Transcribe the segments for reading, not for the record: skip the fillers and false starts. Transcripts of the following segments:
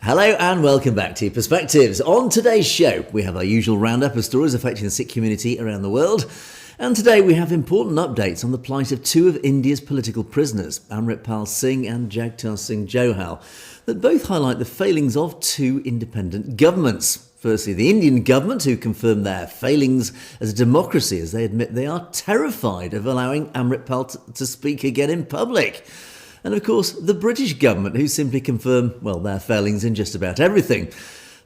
Hello and welcome back to Perspectives. On today's show, we have our usual roundup of stories affecting the Sikh community around the world. And today we have important updates on the plight of two of India's political prisoners, Amritpal Singh and Jagtar Singh Johal, that both highlight the failings of two independent governments. Firstly, the Indian Govt, who confirmed their failings as a democracy as they admit they are terrified of allowing Amritpal to speak again in public. And of course, the British Govt, who simply confirm, well, their failings in just about everything.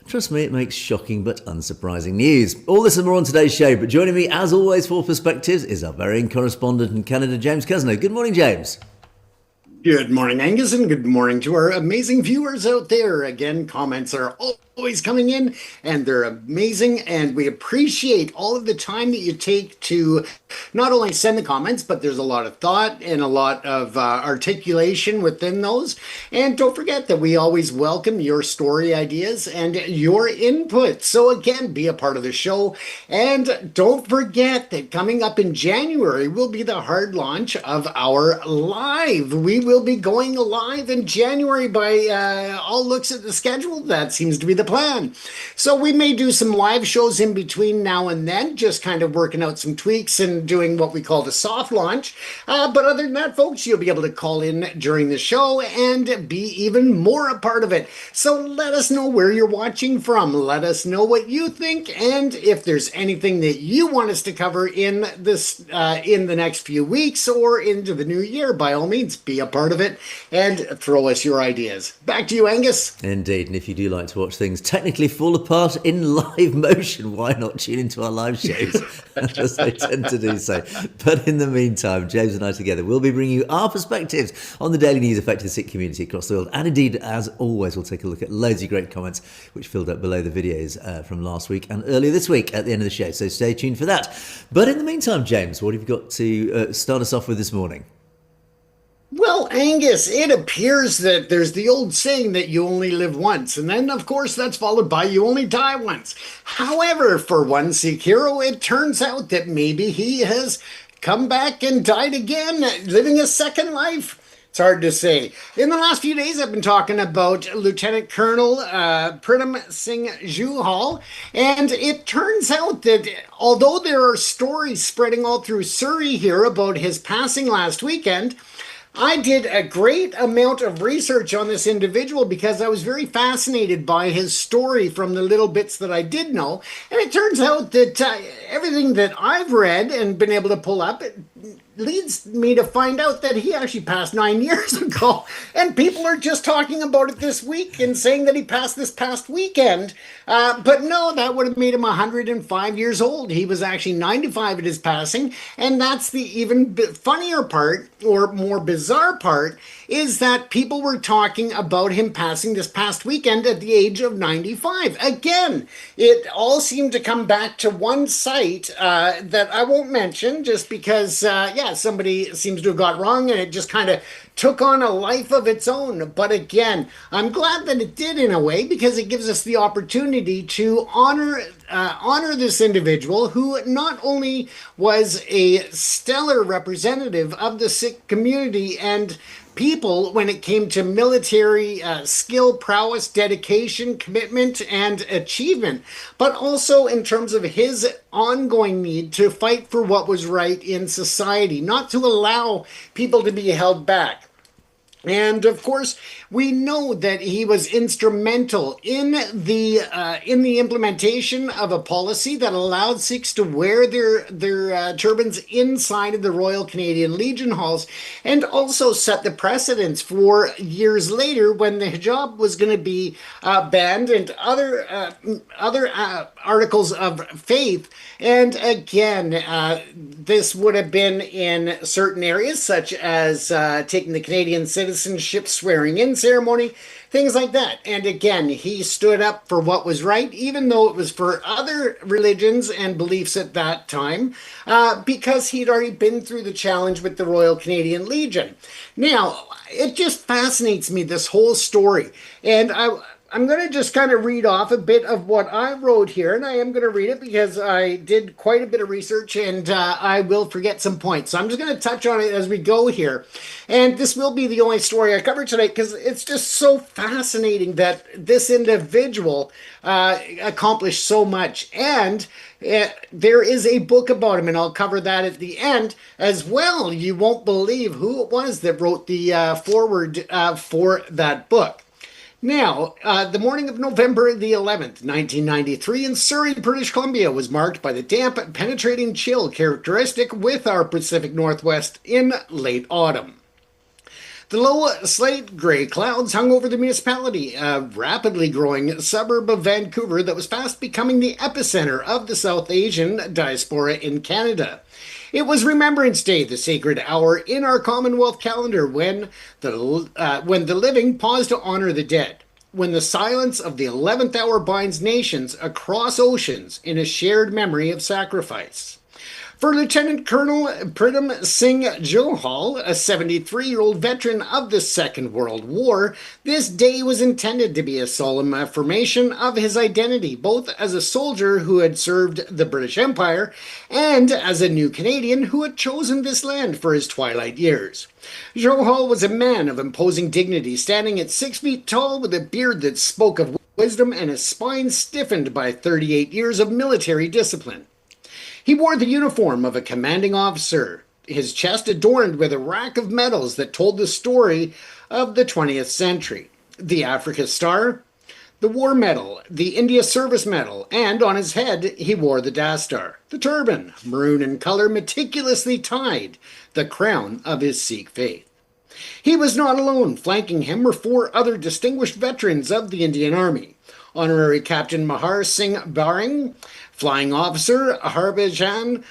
Trust me, it makes shocking but unsurprising news. All this and more on today's show, but joining me as always for Perspectives is our very own correspondent in Canada, James Cousineau. Good morning, James. Good morning, Angus, and good morning to our amazing viewers out there. Again, comments are always coming in, and they're amazing, and we appreciate all of the time that you take to not only send the comments, but there's a lot of thought and a lot of articulation within those. And don't forget that we always welcome your story ideas and your input. So again, be a part of the show. And don't forget that coming up in January will be the hard launch of our live. We will be going live in January by all looks at the schedule. That seems to be the plan. So we may do some live shows in between now and then, just kind of working out some tweaks and doing what we call the soft launch. But other than that, folks, you'll be able to call in during the show and be even more a part of it. So let us know where you're watching from. Let us know what you think, and if there's anything that you want us to cover in this in the next few weeks or into the new year, by all means, be a part of it and throw us your ideas. Back to you, Angus. Indeed, and if you do like to watch things technically fall apart in live motion, why not tune into our live shows as they tend to do so. But in the meantime, James and I together will be bringing you our perspectives on the daily news affecting the Sikh community across the world. And indeed, as always, we'll take a look at loads of great comments which filled up below the videos from last week and earlier this week at the end of the show. So stay tuned for that. But in the meantime, James, what have you got to start us off with this morning? Well, Angus, it appears that there's the old saying that you only live once, and then, of course, that's followed by you only die once. However, for one Sikh hero, it turns out that maybe he has come back and died again, living a second life. It's hard to say. In the last few days, I've been talking about Lieutenant Colonel Amritpal Singh Johal, and it turns out that although there are stories spreading all through Surrey here about his passing last weekend, I did a great amount of research on this individual because I was very fascinated by his story from the little bits that I did know. And it turns out that everything that I've read and been able to pull up, it leads me to find out that he actually passed 9 years ago. And people are just talking about it this week and saying that he passed this past weekend. But no, that would have made him 105 years old. He was actually 95 at his passing. And that's the even funnier part, or more bizarre part, is that people were talking about him passing this past weekend at the age of 95. Again, it all seemed to come back to one site that I won't mention just because, somebody seems to have got wrong and it just kind of took on a life of its own. But again, I'm glad that it did in a way because it gives us the opportunity to honor this individual who not only was a stellar representative of the Sikh community and people when it came to military skill, prowess, dedication, commitment, and achievement, but also in terms of his ongoing need to fight for what was right in society, not to allow people to be held back. And of course, we know that he was instrumental in the implementation of a policy that allowed Sikhs to wear their turbans inside of the Royal Canadian Legion halls, and also set the precedence for years later when the hijab was going to be banned and other articles of faith. And again, this would have been in certain areas such as taking the Canadian citizenship swearing-in ceremony, things like that. And again, he stood up for what was right, even though it was for other religions and beliefs at that time, because he'd already been through the challenge with the Royal Canadian Legion. Now, it just fascinates me, this whole story. And I'm going to just kind of read off a bit of what I wrote here, and I am going to read it because I did quite a bit of research and I will forget some points. So I'm just going to touch on it as we go here. And this will be the only story I cover tonight because it's just so fascinating that this individual accomplished so much. And there is a book about him, and I'll cover that at the end as well. You won't believe who it was that wrote the foreword for that book. Now, the morning of November the 11th, 1993, in Surrey, British Columbia, was marked by the damp, penetrating chill characteristic with our Pacific Northwest in late autumn. The low slate-gray clouds hung over the municipality, a rapidly growing suburb of Vancouver that was fast becoming the epicenter of the South Asian diaspora in Canada. It was Remembrance Day, the sacred hour in our Commonwealth calendar when the living pause to honor the dead, when the silence of the 11th hour binds nations across oceans in a shared memory of sacrifice. For Lieutenant Colonel Amritpal Singh Johal, a 73-year-old veteran of the Second World War, this day was intended to be a solemn affirmation of his identity, both as a soldier who had served the British Empire and as a new Canadian who had chosen this land for his twilight years. Johal was a man of imposing dignity, standing at 6 feet tall with a beard that spoke of wisdom and a spine stiffened by 38 years of military discipline. He wore the uniform of a commanding officer, his chest adorned with a rack of medals that told the story of the 20th century. The Africa Star, the War Medal, the India Service Medal, and on his head he wore the Das Star, the turban, maroon in color, meticulously tied, the crown of his Sikh faith. He was not alone. Flanking him were 4 other distinguished veterans of the Indian Army. Honorary Captain Mahar Singh Baring, Flying Officer Harbhajan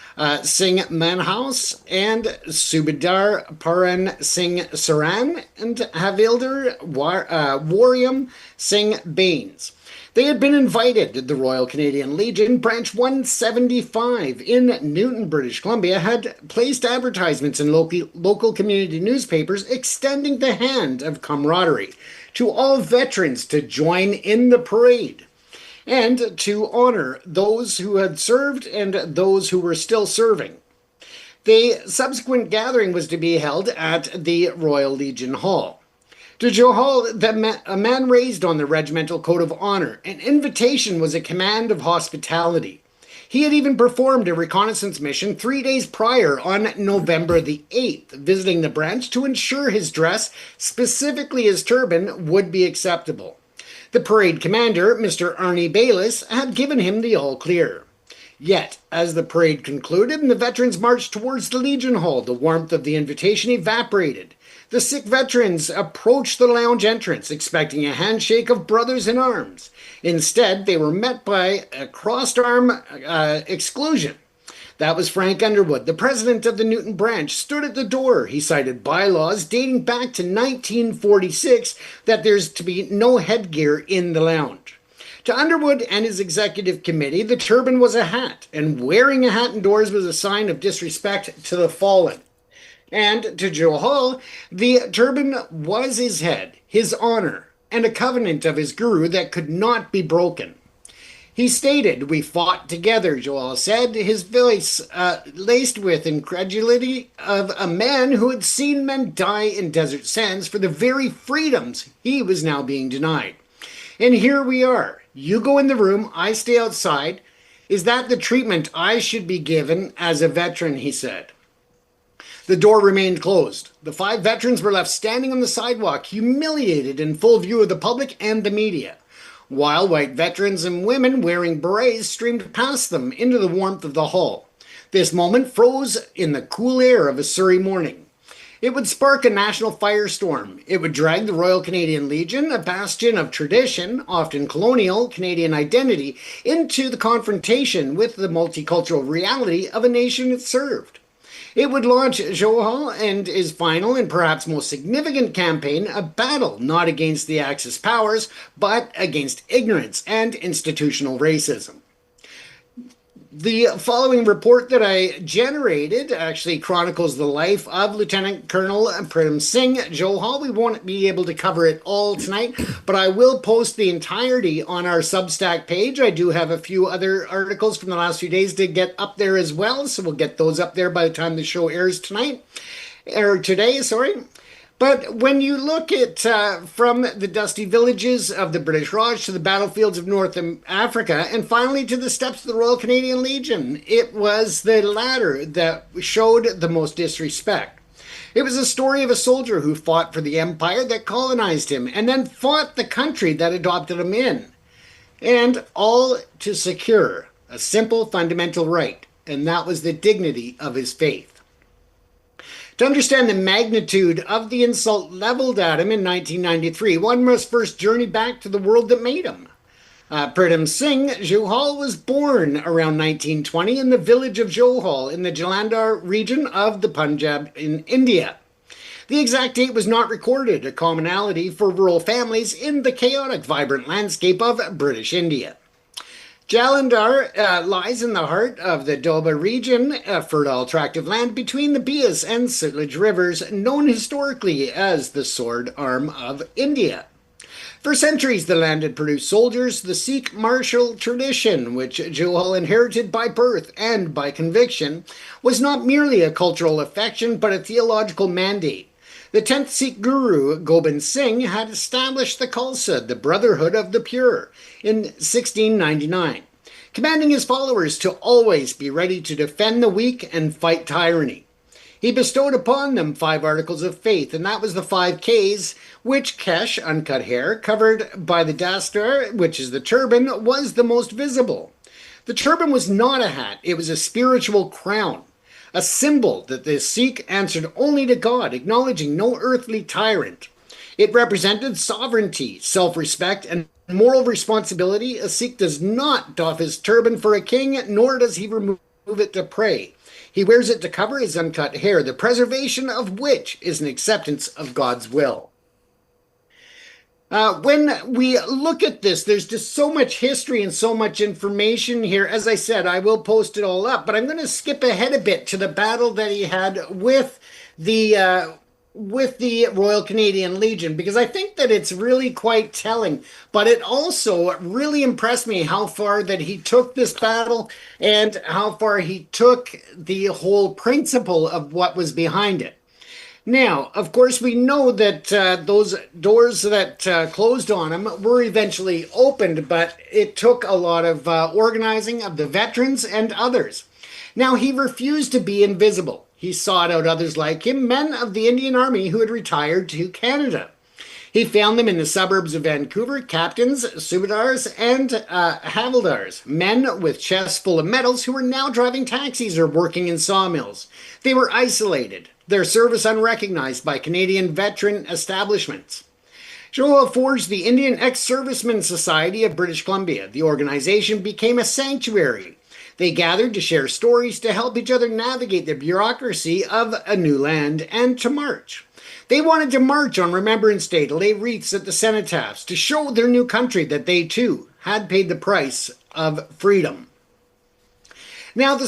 Singh Manhouse, and Subedar Paran Singh Saran, and Havildar Wariam Singh Baines. They had been invited. The Royal Canadian Legion, Branch 175 in Newton, British Columbia, had placed advertisements in local community newspapers extending the hand of camaraderie to all veterans to join in the parade and to honor those who had served and those who were still serving. The subsequent gathering was to be held at the Royal Legion Hall. To Johal, a man raised on the regimental code of honor, an invitation was a command of hospitality. He had even performed a reconnaissance mission 3 days prior on November the 8th, visiting the branch to ensure his dress, specifically his turban, would be acceptable. The parade commander, Mr. Arnie Bayliss, had given him the all-clear. Yet, as the parade concluded and the veterans marched towards the Legion Hall, the warmth of the invitation evaporated. The Sikh veterans approached the lounge entrance, expecting a handshake of brothers in arms. Instead, they were met by a crossed-arm exclusion. That was Frank Underwood, the president of the Newton branch, stood at the door. He cited bylaws dating back to 1946 that there's to be no headgear in the lounge. To Underwood and his executive committee, the turban was a hat, and wearing a hat indoors was a sign of disrespect to the fallen. And to Johal, the turban was his head, his honor, and a covenant of his guru that could not be broken. He stated, "We fought together," Johal said, his voice laced with incredulity of a man who had seen men die in desert sands for the very freedoms he was now being denied. And here we are. You go in the room, I stay outside. Is that the treatment I should be given as a veteran, he said. The door remained closed. The 5 veterans were left standing on the sidewalk, humiliated in full view of the public and the media, while white veterans and women wearing berets streamed past them into the warmth of the hall. This moment froze in the cool air of a Surrey morning. It would spark a national firestorm. It would drag the Royal Canadian Legion, a bastion of tradition, often colonial Canadian identity, into the confrontation with the multicultural reality of a nation it served. It would launch Johal and his final and perhaps most significant campaign, a battle not against the Axis powers, but against ignorance and institutional racism. The following report that I generated actually chronicles the life of Lieutenant Colonel Amritpal Singh Johal. We won't be able to cover it all tonight, but I will post the entirety on our Substack page. I do have a few other articles from the last few days to get up there as well, so we'll get those up there by the time the show airs tonight, or today, sorry. But when you look at from the dusty villages of the British Raj to the battlefields of North Africa and finally to the steps of the Royal Canadian Legion, it was the latter that showed the most disrespect. It was a story of a soldier who fought for the empire that colonized him and then fought the country that adopted him in. And all to secure a simple fundamental right, and that was the dignity of his faith. To understand the magnitude of the insult leveled at him in 1993, one must first journey back to the world that made him. Amritpal Singh Johal was born around 1920 in the village of Johal in the Jalandhar region of the Punjab in India. The exact date was not recorded, a commonality for rural families in the chaotic, vibrant landscape of British India. Jalandhar lies in the heart of the Doaba region, a fertile tract of land between the Beas and Sutlej rivers, known historically as the Sword Arm of India. For centuries, the land had produced soldiers. The Sikh martial tradition, which Johal inherited by birth and by conviction, was not merely a cultural affection, but a theological mandate. The 10th Sikh Guru, Gobind Singh, had established the Khalsa, the Brotherhood of the Pure, in 1699, commanding his followers to always be ready to defend the weak and fight tyranny. He bestowed upon them 5 articles of faith, and that was the 5 Ks, which kesh, uncut hair, covered by the dastar, which is the turban, was the most visible. The turban was not a hat, it was a spiritual crown. A symbol that the Sikh answered only to God, acknowledging no earthly tyrant. It represented sovereignty, self-respect, and moral responsibility. A Sikh does not doff his turban for a king, nor does he remove it to pray. He wears it to cover his uncut hair, the preservation of which is an acceptance of God's will. When we look at this, there's just so much history and so much information here. As I said, I will post it all up, but I'm going to skip ahead a bit to the battle that he had with the Royal Canadian Legion, because I think that it's really quite telling. But it also really impressed me how far that he took this battle and how far he took the whole principle of what was behind it. Now, of course, we know that those doors that closed on him were eventually opened, but it took a lot of organizing of the veterans and others. Now, he refused to be invisible. He sought out others like him, men of the Indian Army who had retired to Canada. He found them in the suburbs of Vancouver, captains, subedars, and havildars, men with chests full of medals who were now driving taxis or working in sawmills. They were isolated, their service unrecognized by Canadian veteran establishments. Johal forged the Indian Ex-Servicemen Society of British Columbia. The organization became a sanctuary. They gathered to share stories, to help each other navigate the bureaucracy of a new land, and to march. They wanted to march on Remembrance Day, to lay wreaths at the cenotaphs, to show their new country that they too had paid the price of freedom. Now, the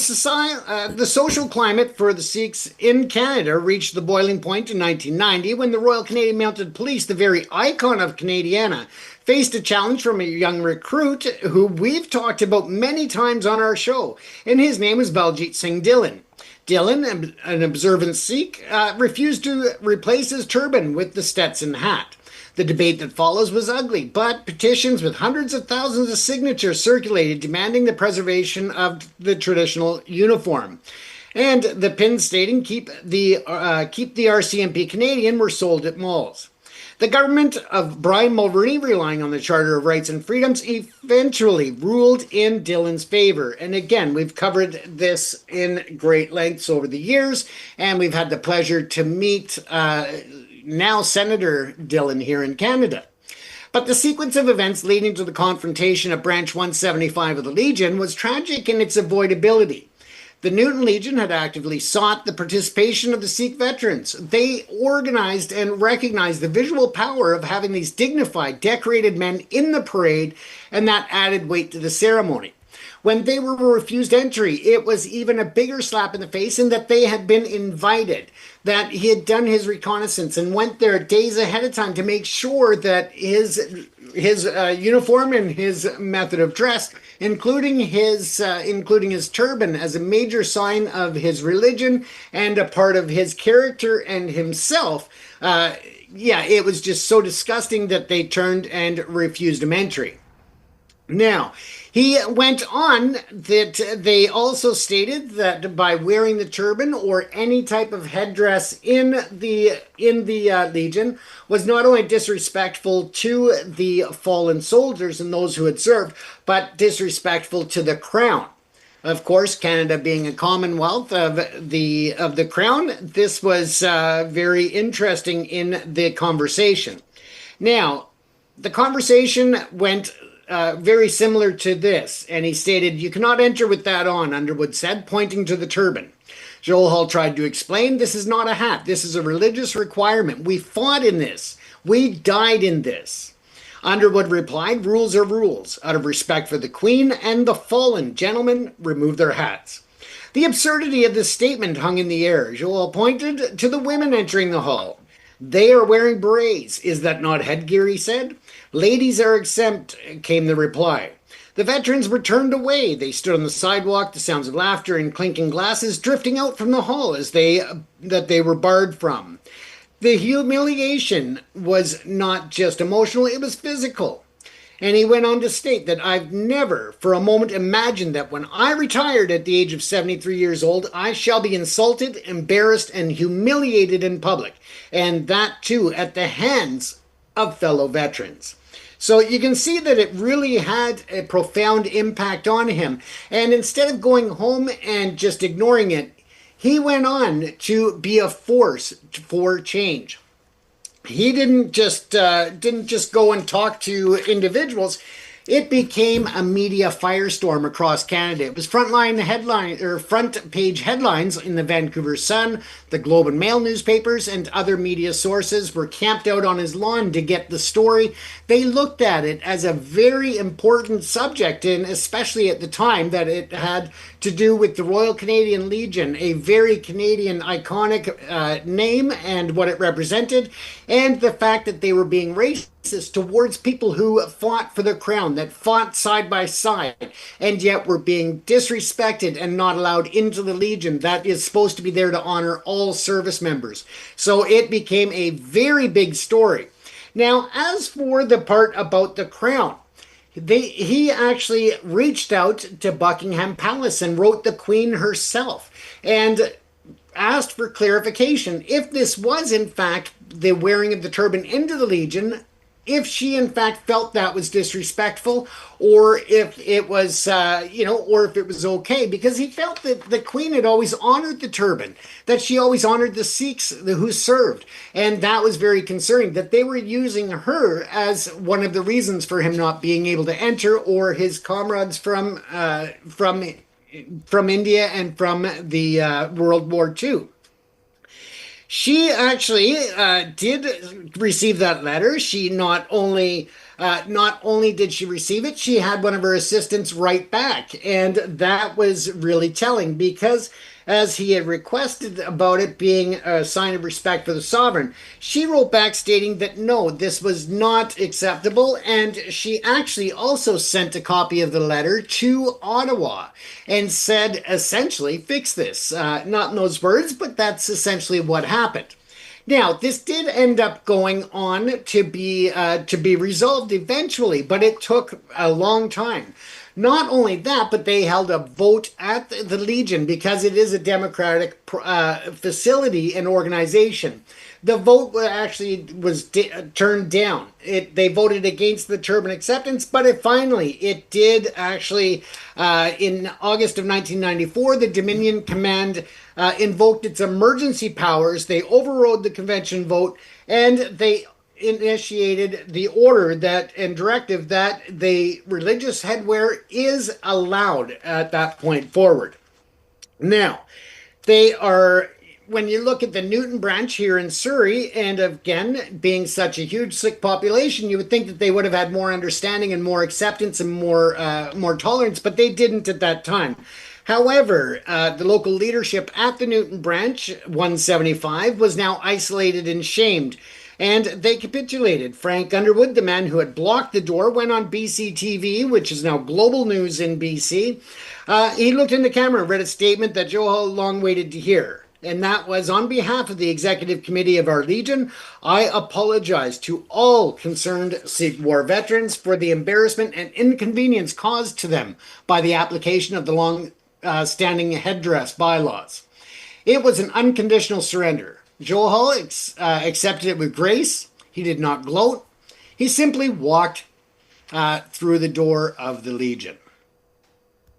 social climate for the Sikhs in Canada reached the boiling point in 1990 when the Royal Canadian Mounted Police, the very icon of Canadiana, faced a challenge from a young recruit who we've talked about many times on our show, and his name was Baljit Singh Dhillon. Dhillon, an observant Sikh, refused to replace his turban with the Stetson hat. The debate that follows was ugly, but petitions with hundreds of thousands of signatures circulated demanding the preservation of the traditional uniform. And the pins stating keep the RCMP Canadian were sold at malls. The government of Brian Mulroney, relying on the Charter of Rights and Freedoms, eventually ruled in Dhillon's favor. And again, we've covered this in great lengths over the years, and we've had the pleasure to meet now Senator Dhillon here in Canada. But the sequence of events leading to the confrontation of Branch 175 of the Legion was tragic in its avoidability. The Newton Legion had actively sought the participation of the Sikh veterans. They organized and recognized the visual power of having these dignified, decorated men in the parade, and that added weight to the ceremony. When they were refused entry, it was even a bigger slap in the face in that they had been invited, that he had done his reconnaissance and went there days ahead of time to make sure that his uniform and his method of dress, including his turban as a major sign of his religion and a part of his character and himself. Yeah, it was just so disgusting that they turned and refused him entry. Now, he went on that they also stated that by wearing the turban or any type of headdress in the Legion was not only disrespectful to the fallen soldiers and those who had served, but disrespectful to the crown. Of course, Canada being a commonwealth of the crown, this was very interesting in the conversation. Now, the conversation went very similar to this, and he stated, "You cannot enter with that on," Underwood said, pointing to the turban. Johal tried to explain, "This is not a hat. This is a religious requirement. We fought in this. We died in this." Underwood replied, "Rules are rules. Out of respect for the Queen and the fallen, gentlemen, remove their hats." The absurdity of this statement hung in the air. Johal pointed to the women entering the hall. "They are wearing berets. Is that not headgear?" he said. "Ladies are exempt," came the reply. The veterans were turned away. They stood on the sidewalk, the sounds of laughter and clinking glasses drifting out from the hall as they were barred from. The humiliation was not just emotional, it was physical. And he went on to state that, "I've never for a moment imagined that when I retired at the age of 73 years old, I shall be insulted, embarrassed, and humiliated in public, and that too at the hands of fellow veterans." So you can see that it really had a profound impact on him. And instead of going home and just ignoring it, he went on to be a force for change. He didn't just go and talk to individuals. It became a media firestorm across Canada. It was front page headlines in the Vancouver Sun, the Globe and Mail newspapers, and other media sources were camped out on his lawn to get the story. They looked at it as a very important subject, and especially at the time that it had to do with the Royal Canadian Legion, a very Canadian iconic name and what it represented, and the fact that they were being racist towards people who fought for the crown, that fought side by side, and yet were being disrespected and not allowed into the Legion that is supposed to be there to honor all service members. So it became a very big story. Now, as for the part about the crown, he actually reached out to Buckingham Palace and wrote the Queen herself and asked for clarification if this was in fact the wearing of the turban into the Legion, if she in fact felt that was disrespectful, or if it was, or if it was okay, because he felt that the Queen had always honored the turban, that she always honored the Sikhs who served, and that was very concerning, that they were using her as one of the reasons for him not being able to enter, or his comrades from India and from the World War II. She actually did receive that letter. She not only did she receive it, she had one of her assistants write back, and that was really telling because, as he had requested about it being a sign of respect for the sovereign, she wrote back stating that no, this was not acceptable, and she actually also sent a copy of the letter to Ottawa and said, essentially, fix this. Not in those words, but that's essentially what happened. Now, this did end up going on to be resolved eventually, but it took a long time. Not only that, but they held a vote at the Legion because it is a democratic facility and organization. The vote actually was turned down. They voted against the turban acceptance, but it did actually, in August of 1994, the Dominion Command invoked its emergency powers. They overrode the convention vote, and they initiated the order and directive that the religious headwear is allowed at that point forward. Now, they are when you look at the Newton branch here in Surrey, and again, being such a huge Sikh population, you would think that they would have had more understanding and more acceptance and more tolerance, but they didn't at that time. However, the local leadership at the Newton branch, 175, was now isolated and shamed. And they capitulated. Frank Underwood, the man who had blocked the door, went on BC TV, which is now global news in BC. He looked in the camera and read a statement that Johal long waited to hear. And that was, on behalf of the Executive Committee of our Legion, I apologize to all concerned Sikh war veterans for the embarrassment and inconvenience caused to them by the application of the long-standing headdress bylaws. It was an unconditional surrender. Johal accepted it with grace. He did not gloat. He simply walked through the door of the Legion.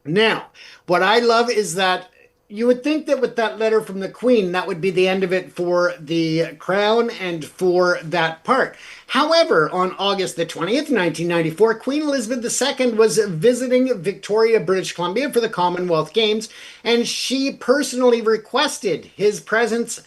Now, what I love is that you would think that with that letter from the Queen, that would be the end of it for the Crown and for that part. However, on August the 20th, 1994, Queen Elizabeth II was visiting Victoria, British Columbia for the Commonwealth Games, and she personally requested his presence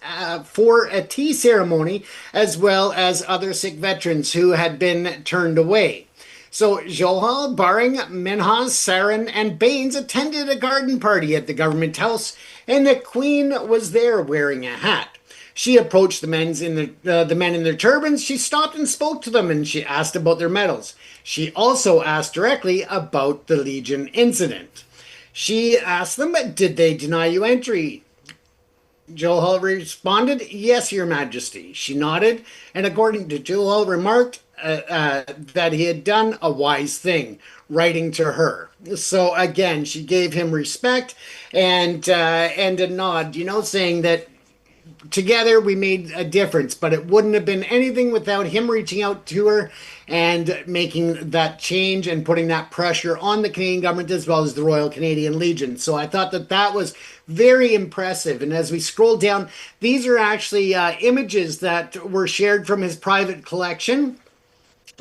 for a tea ceremony, as well as other Sikh veterans who had been turned away. So Johal, barring Minhas, Sarin, and Baines, attended a garden party at the government house, and the Queen was there wearing a hat. She approached the men in their turbans. She stopped and spoke to them, and she asked about their medals. She also asked directly about the Legion incident. She asked them, did they deny you entry? Johal responded, yes, Your Majesty. She nodded, and according to Johal, remarked that he had done a wise thing, writing to her. So again, she gave him respect and a nod, saying that together we made a difference, but it wouldn't have been anything without him reaching out to her and making that change and putting that pressure on the Canadian government as well as the Royal Canadian Legion. So I thought that was very impressive. And as we scroll down, these are actually images that were shared from his private collection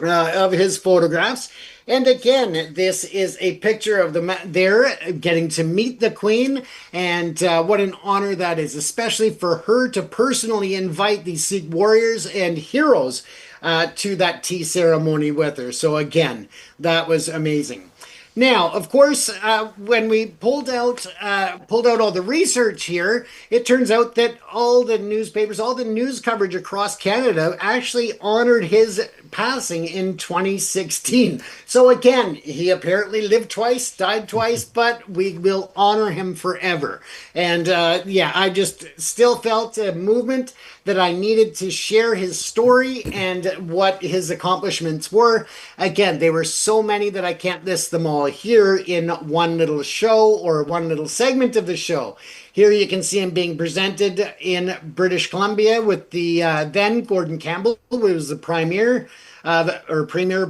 of his photographs. And again, this is a picture of them there getting to meet the Queen, and what an honor that is, especially for her to personally invite these Sikh warriors and heroes to that tea ceremony with her. So again, that was amazing. Now, of course, when we pulled out all the research here, it turns out that all the newspapers, all the news coverage across Canada actually honored his passing in 2016. So again, he apparently lived twice, died twice, but we will honor him forever. And I just still felt a movement that I needed to share his story and what his accomplishments were. Again, they were so many that I can't list them all here in one little show or one little segment of the show. Here you can see him being presented in British Columbia with the then Gordon Campbell, who was the Premier of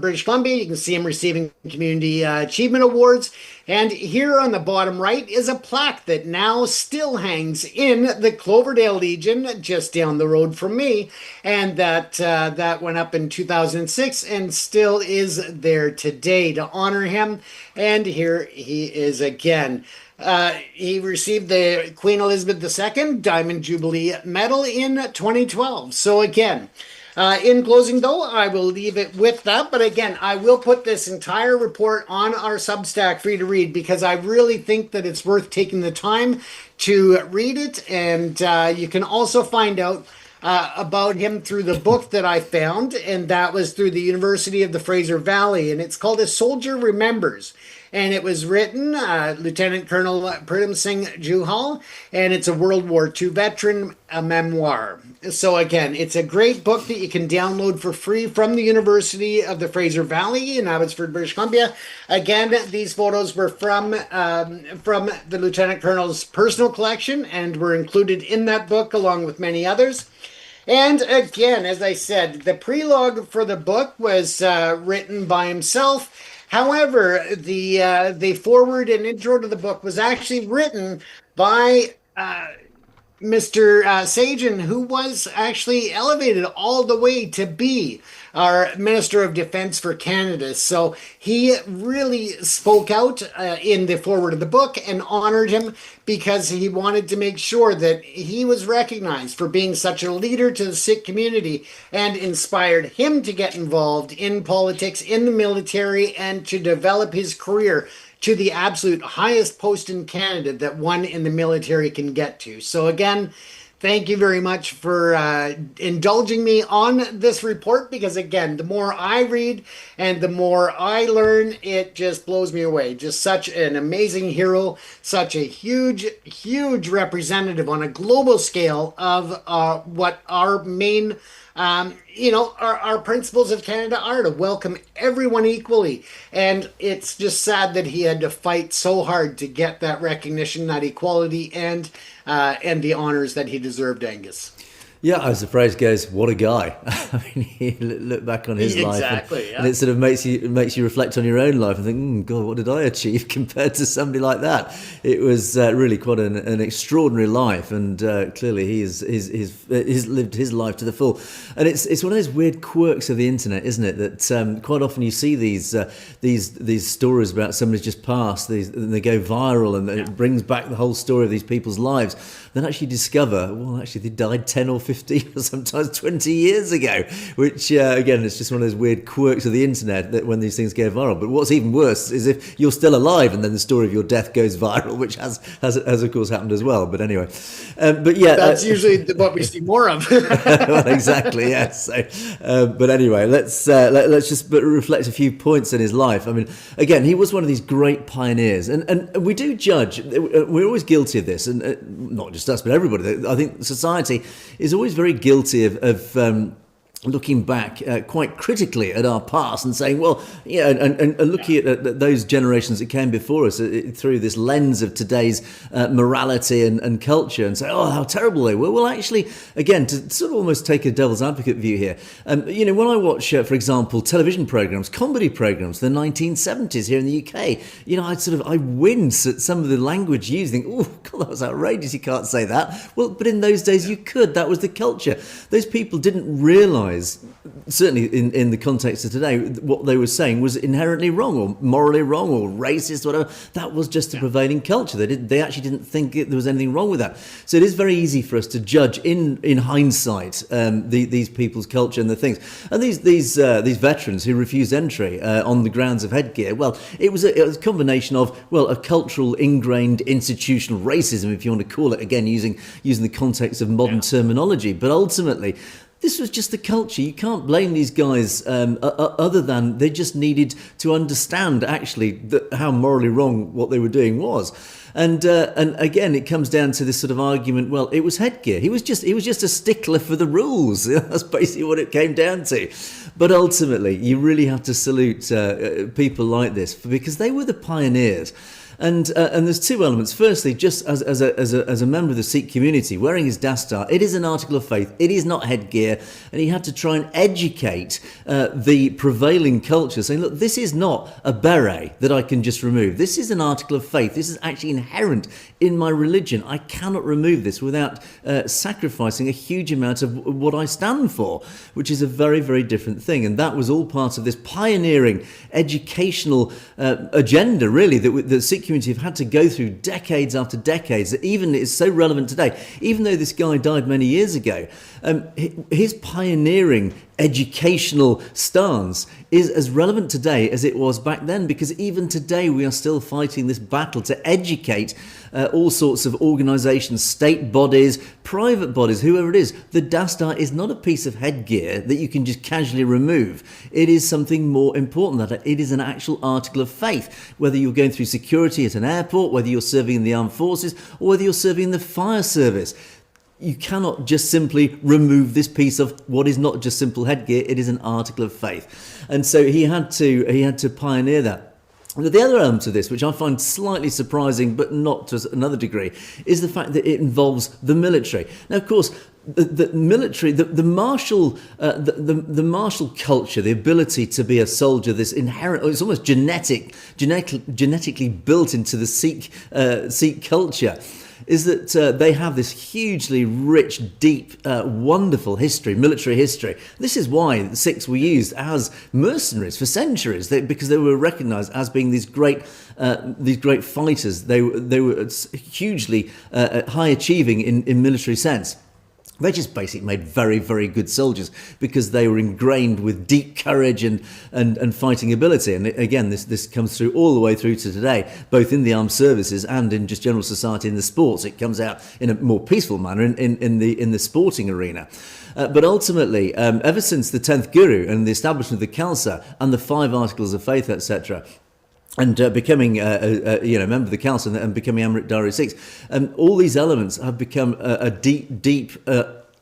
British Columbia. You can see him receiving Community Achievement Awards. And here on the bottom right is a plaque that now still hangs in the Cloverdale Legion just down the road from me. And that went up in 2006 and still is there today to honor him. And here he is again. He received the Queen Elizabeth II Diamond Jubilee Medal in 2012. So again, in closing, though, I will leave it with that. But again, I will put this entire report on our Substack for you to read, because I really think that it's worth taking the time to read it. And you can also find out about him through the book that I found, and that was through the University of the Fraser Valley, and it's called A Soldier Remembers. And it was written, Lieutenant Colonel Amritpal Singh Johal, and it's a World War II veteran, a memoir. So again, it's a great book that you can download for free from the University of the Fraser Valley in Abbotsford, British Columbia. Again, these photos were from the Lieutenant Colonel's personal collection and were included in that book along with many others. And again, as I said, the prelogue for the book was written by himself. However, the foreword and intro to the book was actually written by Mr. Sajan, who was actually elevated all the way to be our Minister of Defense for Canada. So he really spoke out in the foreword of the book and honored him because he wanted to make sure that he was recognized for being such a leader to the Sikh community and inspired him to get involved in politics, in the military, and to develop his career to the absolute highest post in Canada that one in the military can get to. So again, thank you very much for indulging me on this report, because again, the more I read and the more I learn, it just blows me away. Just such an amazing hero, such a huge, huge representative on a global scale of what our main our principles of Canada are, to welcome everyone equally. And it's just sad that he had to fight so hard to get that recognition, that equality, and the honors that he deserved, Angus. Yeah, as the phrase goes, what a guy. I mean, you look back on his life and it sort of makes you reflect on your own life and think, God, what did I achieve compared to somebody like that? It was really quite an extraordinary life, and clearly he's lived his life to the full. And it's one of those weird quirks of the internet, isn't it? That quite often you see these stories about somebody's just passed, and they go viral, and it brings back the whole story of these people's lives. Then actually discover, well, actually they died 10 or 15 or sometimes 20 years ago, which again, it's just one of those weird quirks of the internet that when these things go viral. But what's even worse is if you're still alive and then the story of your death goes viral, which has of course happened as well. But anyway, but yeah, that's usually what we see more of. Well, exactly, yes. So, but anyway, let's just reflect a few points in his life. I mean, again, he was one of these great pioneers, and we do judge. We're always guilty of this, and not just us, but everybody. I think society is always very guilty of looking back quite critically at our past and saying, well, yeah, and looking at those generations that came before us through this lens of today's morality and culture, and say, oh, how terrible they were. Well, actually, again, to sort of almost take a devil's advocate view here, when I watch, for example, television programs, comedy programs, the 1970s here in the UK, I wince at some of the language used, think, oh, God, that was outrageous, you can't say that. Well, but in those days you could. That was the culture. Those people didn't realise, certainly in the context of today, what they were saying was inherently wrong or morally wrong or racist or whatever. That was just the prevailing culture. They actually didn't think there was anything wrong with that. So it is very easy for us to judge in hindsight these people's culture and the things. And these veterans who refused entry on the grounds of headgear, well, it was a combination of, well, a cultural ingrained institutional racism, if you want to call it, again using the context of modern terminology, but ultimately this was just the culture. You can't blame these guys other than they just needed to understand actually how morally wrong what they were doing was. And again, it comes down to this sort of argument. Well, it was headgear. He was just a stickler for the rules. That's basically what it came down to. But ultimately, you really have to salute people like this because they were the pioneers. And there's two elements. Firstly, just as a member of the Sikh community, wearing his dastar, it is an article of faith. It is not headgear, and he had to try and educate the prevailing culture, saying, "Look, this is not a beret that I can just remove. This is an article of faith. This is actually inherent in my religion. I cannot remove this without sacrificing a huge amount of what I stand for," which is a very, very different thing. And that was all part of this pioneering educational agenda, really, that the Sikh community have had to go through decades after decades, that even is so relevant today. Even though this guy died many years ago, his pioneering educational stance is as relevant today as it was back then, because even today we are still fighting this battle to educate all sorts of organisations, state bodies, private bodies, whoever it is. The dastar is not a piece of headgear that you can just casually remove. It is something more important than that. It is an actual article of faith, whether you're going through security at an airport, whether you're serving in the armed forces, or whether you're serving in the fire service. You cannot just simply remove this piece of what is not just simple headgear. It is an article of faith. And so he had to pioneer that. The other element of this, which I find slightly surprising, but not to another degree, is the fact that it involves the military. Now, of course, the military, the martial culture, the ability to be a soldier, this inherent, it's almost genetically built into the Sikh culture. is that they have this hugely rich, deep, wonderful history, military history. This is why the Sikhs were used as mercenaries for centuries, because they were recognised as being these great fighters. They were hugely high achieving in military sense. They just basically made very, very good soldiers because they were ingrained with deep courage and fighting ability. And again, this comes through all the way through to today, both in the armed services and in just general society in the sports. It comes out in a more peaceful manner in the sporting arena. But ultimately, ever since the 10th Guru and the establishment of the Khalsa and the 5 Articles of Faith, etc., and becoming a member of the council and becoming Amritpal Sikhs, all these elements have become a deep,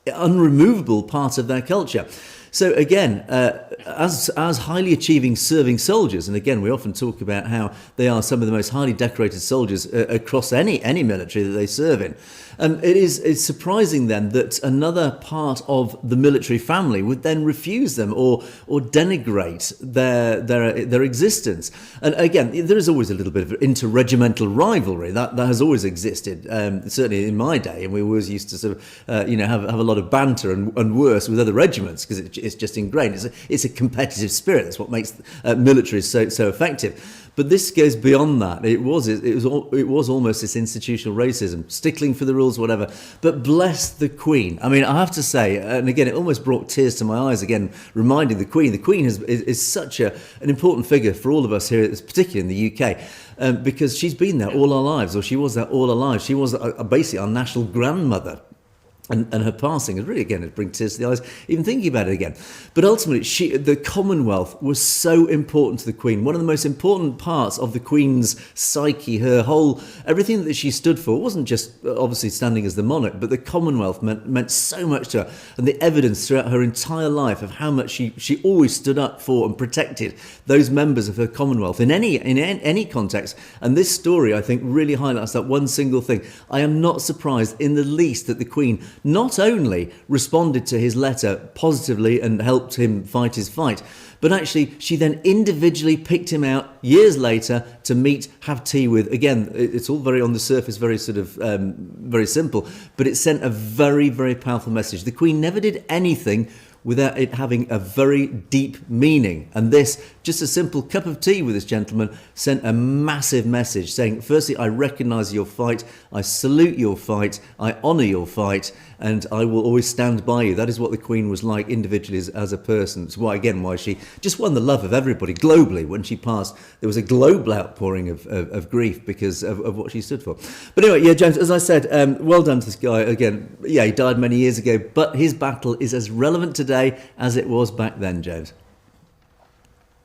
unremovable part of their culture. So again, as highly achieving serving soldiers, and again we often talk about how they are some of the most highly decorated soldiers across any military that they serve in. It's surprising then that another part of the military family would then refuse them or denigrate their existence. And again, there is always a little bit of interregimental rivalry that has always existed, certainly in my day, and we always used to sort of have a lot of banter and worse with other regiments because it's just ingrained. It's a competitive spirit. That's what makes military so effective. But this goes beyond that. It was almost this institutional racism, stickling for the rules, whatever. But bless the Queen. I mean, I have to say, and again, it almost brought tears to my eyes. Again, reminding the Queen. The Queen is such an important figure for all of us here, particularly in the UK, because she's been there all our lives, or she was there all her life. She was basically our national grandmother. And her passing is really, again, it brings tears to the eyes, even thinking about it again. But ultimately, the Commonwealth was so important to the Queen. One of the most important parts of the Queen's psyche, everything that she stood for wasn't just obviously standing as the monarch, but the Commonwealth meant so much to her. And the evidence throughout her entire life of how much she always stood up for and protected those members of her Commonwealth in any context. And this story, I think, really highlights that one single thing. I am not surprised in the least that the Queen not only responded to his letter positively and helped him fight his fight, but actually she then individually picked him out years later to meet, have tea with. Again, it's all very on the surface, very sort of very simple, but it sent a very, very powerful message. The Queen never did anything without it having a very deep meaning. And this, just a simple cup of tea with this gentleman, sent a massive message saying, firstly, I recognise your fight, I salute your fight, I honour your fight, and I will always stand by you. That is what the Queen was like individually as a person. It's why she just won the love of everybody globally. When she passed, there was a global outpouring of grief because of what she stood for. But anyway, yeah, James, as I said, well done to this guy. Again, yeah, he died many years ago, but his battle is as relevant today as it was back then, James.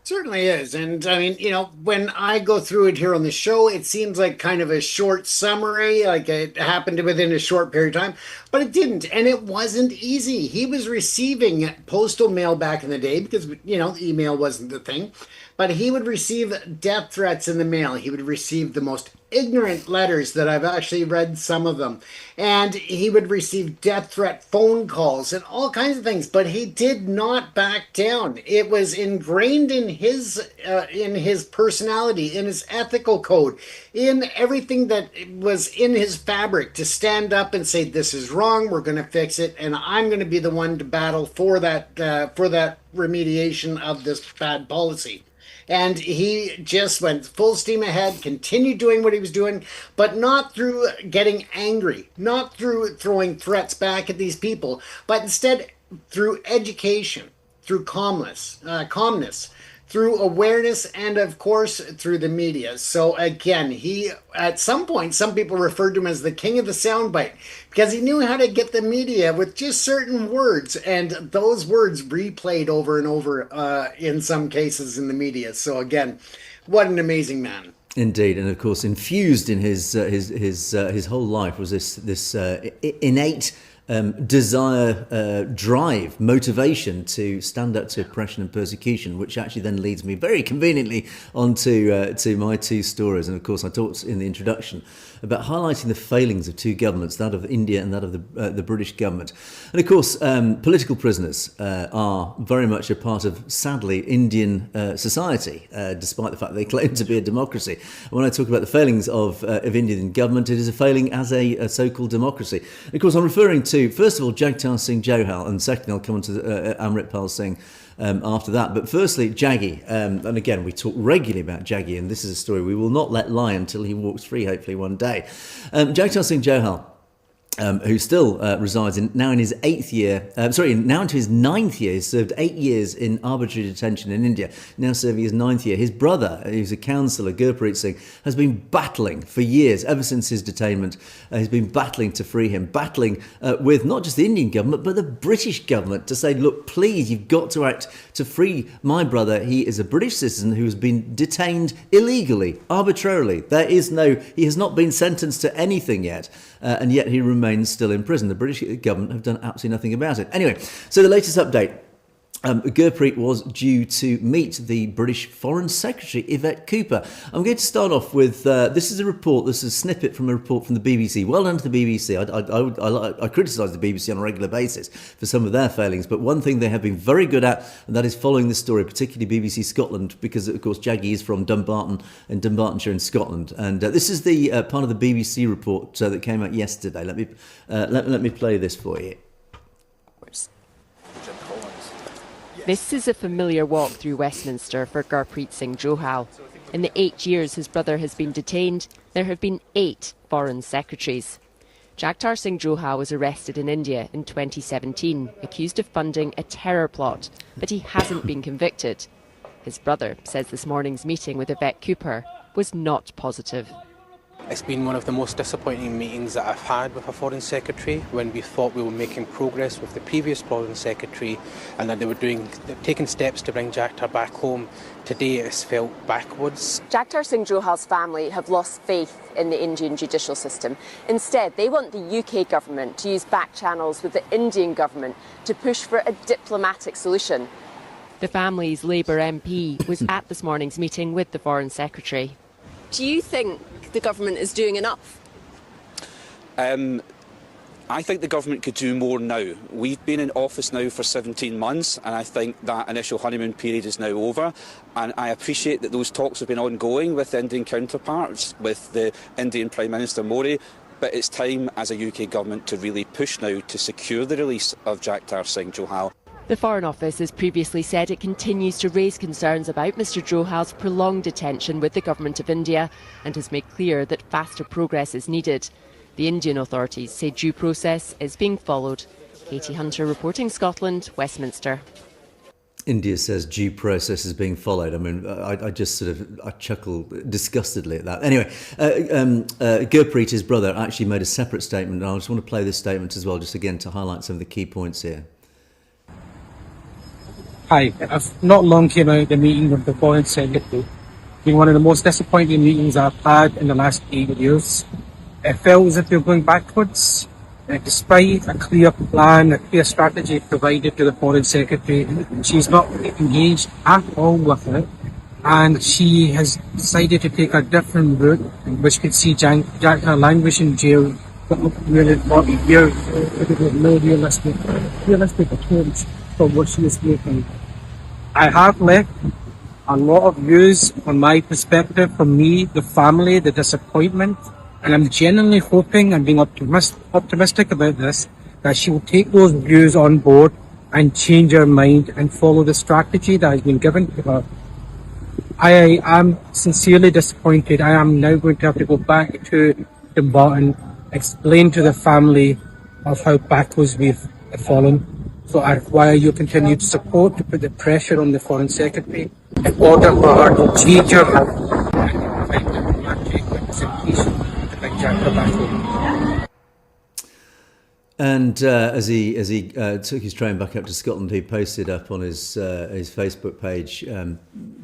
Certainly is. And I mean, when I go through it here on the show, it seems like kind of a short summary, like it happened within a short period of time, but it didn't. And it wasn't easy. He was receiving postal mail back in the day because, email wasn't the thing, but he would receive death threats in the mail. He would receive the most ignorant letters that I've actually read some of them. And he would receive death threat phone calls and all kinds of things, but he did not back down. It was ingrained in his personality, in his ethical code, in everything that was in his fabric to stand up and say, this is wrong, we're going to fix it, and I'm going to be the one to battle for that remediation of this bad policy. And he just went full steam ahead, continued doing what he was doing, but not through getting angry, not through throwing threats back at these people, but instead through education, through calmness, through awareness, and of course through the media. So again, he, at some point, some people referred to him as the king of the soundbite because he knew how to get the media with just certain words, and those words replayed over and over in some cases in the media. So again, what an amazing man. Indeed, and of course, infused in his whole life was this innate desire, drive, motivation to stand up to oppression and persecution, which actually then leads me very conveniently onto to my two stories. And of course, I talked in the introduction about highlighting the failings of two governments, that of India and that of the British government. And of course, political prisoners are very much a part of, sadly, Indian society, despite the fact they claim to be a democracy. And when I talk about the failings of Indian government, it is a failing as a so-called democracy. And of course, I'm referring to, first of all, Jagtar Singh Johal, and secondly, I'll come on to Amritpal Singh after that. But firstly, Jaggy, and again, we talk regularly about Jaggy, and this is a story we will not let lie until he walks free, hopefully one day. Jagtar Singh Johal, who still resides now into his ninth year. He's served 8 years in arbitrary detention in India, now serving his 9th year. His brother, who's a councillor, Gurpreet Singh, has been battling for years, ever since his detainment. He's been battling to free him, battling with not just the Indian government, but the British government to say, look, please, you've got to act to free my brother. He is a British citizen who has been detained illegally, arbitrarily. He has not been sentenced to anything yet, and yet he remains still in prison. The British government have done absolutely nothing about it. Anyway, so the latest update. Gurpreet was due to meet the British Foreign Secretary, Yvette Cooper. I'm going to start off with, this is a snippet from a report from the BBC. Well done to the BBC. I criticise the BBC on a regular basis for some of their failings, but one thing they have been very good at, and that is following the story, particularly BBC Scotland, because of course Jaggy is from Dumbarton in Dumbartonshire in Scotland. And this is the part of the BBC report that came out yesterday. Let me play this for you. This is a familiar walk through Westminster for Gurpreet Singh Johal. In the 8 years his brother has been detained, there have been 8 foreign secretaries. Jagtar Singh Johal was arrested in India in 2017, accused of funding a terror plot, but he hasn't been convicted. His brother says this morning's meeting with Yvette Cooper was not positive. It's been one of the most disappointing meetings that I've had with a Foreign Secretary, when we thought we were making progress with the previous Foreign Secretary and that they were taking steps to bring Jagtar back home. Today it's felt backwards. Jagtar Singh Johal's family have lost faith in the Indian judicial system. Instead, they want the UK government to use back channels with the Indian government to push for a diplomatic solution. The family's Labour MP was at this morning's meeting with the Foreign Secretary. Do you think the government is doing enough? I think the government could do more now. We've been in office now for 17 months, and I think that initial honeymoon period is now over. And I appreciate that those talks have been ongoing with Indian counterparts, with the Indian Prime Minister Modi, but it's time as a UK government to really push now to secure the release of Jagtar Singh Johal. The Foreign Office has previously said it continues to raise concerns about Mr Johal's prolonged detention with the Government of India and has made clear that faster progress is needed. The Indian authorities say due process is being followed. Katie Hunter reporting, Scotland, Westminster. India says due process is being followed. I mean, I just I chuckle disgustedly at that. Anyway, Gurpreet, his brother, actually made a separate statement, and I just want to play this statement as well, just again to highlight some of the key points here. Hi, I've not long came out of the meeting with the Foreign Secretary. It's been one of the most disappointing meetings I've had in the last 8 years. It felt as if we were going backwards. Despite a clear plan, a clear strategy provided to the Foreign Secretary, she's not engaged at all with it. And she has decided to take a different route, which could see Jagtar languish in jail for up to nearly 40 years. Because there's no realistic approach from what she is making. I have left a lot of views on my perspective, from me, the family, the disappointment, and I'm genuinely hoping and being optimistic about this, that she will take those views on board and change her mind and follow the strategy that has been given to her. I am sincerely disappointed. I am now going to have to go back to Dumbarton, explain to the family of how backwards we've fallen. So I require your continued support to put the pressure on the Foreign Secretary in order for her to change her mind and provide diplomatic representation to bring Jagtar back home. And as he took his train back up to Scotland, he posted up on his Facebook page,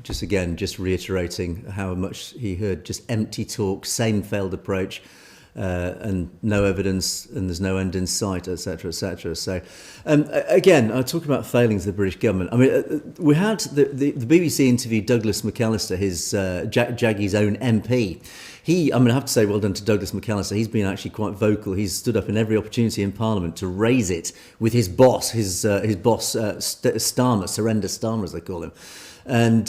just reiterating how much he heard just empty talk, same failed approach. and no evidence, and there's no end in sight, etc., etc. So, again, I talk about failings of the British government. I mean, we had the BBC interviewed Douglas McAllister, his Jaggy's own MP. I have to say well done to Douglas McAllister. He's been actually quite vocal. He's stood up in every opportunity in Parliament to raise it with his boss, Starmer, Surrender Starmer, as they call him. And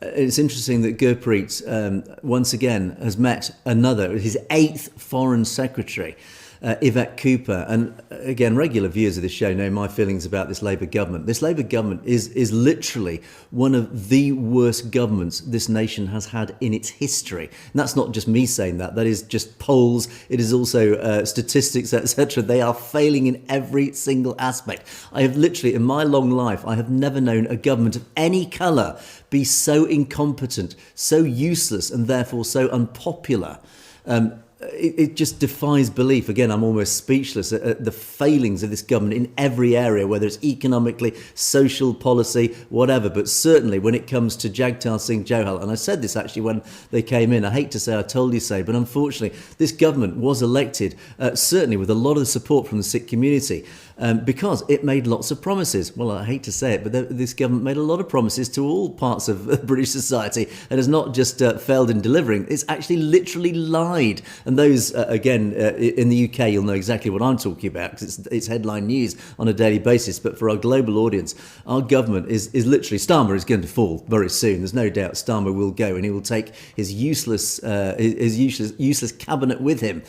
it's interesting that Gurpreet, once again, has met his 8th Foreign Secretary, Yvette Cooper. And again, regular viewers of this show know my feelings about this Labour government. This Labour government is literally one of the worst governments this nation has had in its history. And that's not just me saying that. That is just polls. It is also statistics, etc. They are failing in every single aspect. I have literally, in my long life, I have never known a government of any colour be so incompetent, so useless, and therefore so unpopular. It just defies belief. Again, I'm almost speechless at the failings of this government in every area, whether it's economically, social policy, whatever. But certainly when it comes to Jagtar Singh Johal, and I said this actually when they came in, I hate to say I told you so, but unfortunately this government was elected certainly with a lot of support from the Sikh community. Because it made lots of promises. Well, I hate to say it, but this government made a lot of promises to all parts of British society and has not just failed in delivering, it's actually literally lied. And those, again, in the UK, you'll know exactly what I'm talking about because it's headline news on a daily basis. But for our global audience, our government is literally, Starmer is going to fall very soon. There's no doubt Starmer will go and he will take his useless cabinet with him,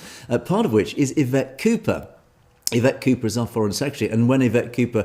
part of which is Yvette Cooper. Yvette Cooper is our Foreign Secretary, and when Yvette Cooper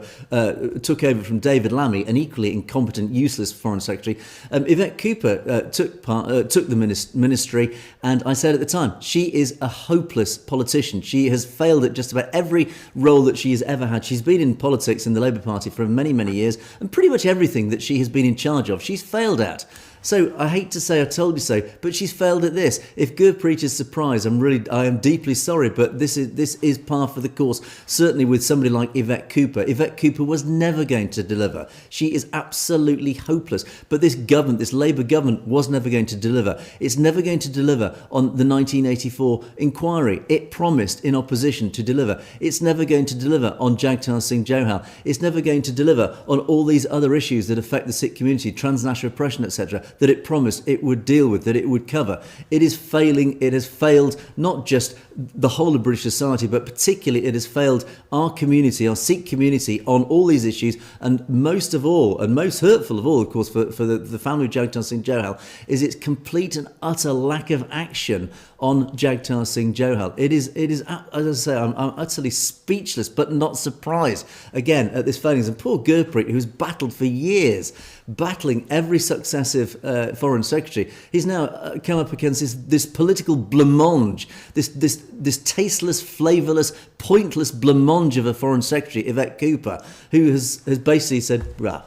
took over from David Lammy, an equally incompetent, useless Foreign Secretary, Yvette Cooper took the ministry, and I said at the time, she is a hopeless politician. She has failed at just about every role that she has ever had. She's been in politics in the Labour Party for many, many years, and pretty much everything that she has been in charge of, she's failed at. So I hate to say I told you so, but she's failed at this. If Gurpreet is surprised, I am deeply sorry, but this is par for the course. Certainly with somebody like Yvette Cooper. Yvette Cooper was never going to deliver. She is absolutely hopeless. But this government, this Labour government, was never going to deliver. It's never going to deliver on the 1984 inquiry. It promised in opposition to deliver. It's never going to deliver on Jagtar Singh Johal. It's never going to deliver on all these other issues that affect the Sikh community, transnational oppression, etc., that it promised it would deal with, that it would cover. It is failing. It has failed not just the whole of British society, but particularly it has failed our community, our Sikh community, on all these issues. And most of all, and most hurtful of all, of course, for the family of Jagtar Singh Johal, is its complete and utter lack of action on Jagtar Singh Johal. It is, as I say, I'm utterly speechless, but not surprised, again, at this failing. And poor Gurpreet, who's battled for years, battling every successive foreign secretary, he's now come up against this political blancmange, this tasteless, flavourless, pointless blancmange of a foreign secretary, Yvette Cooper, who has basically said, well,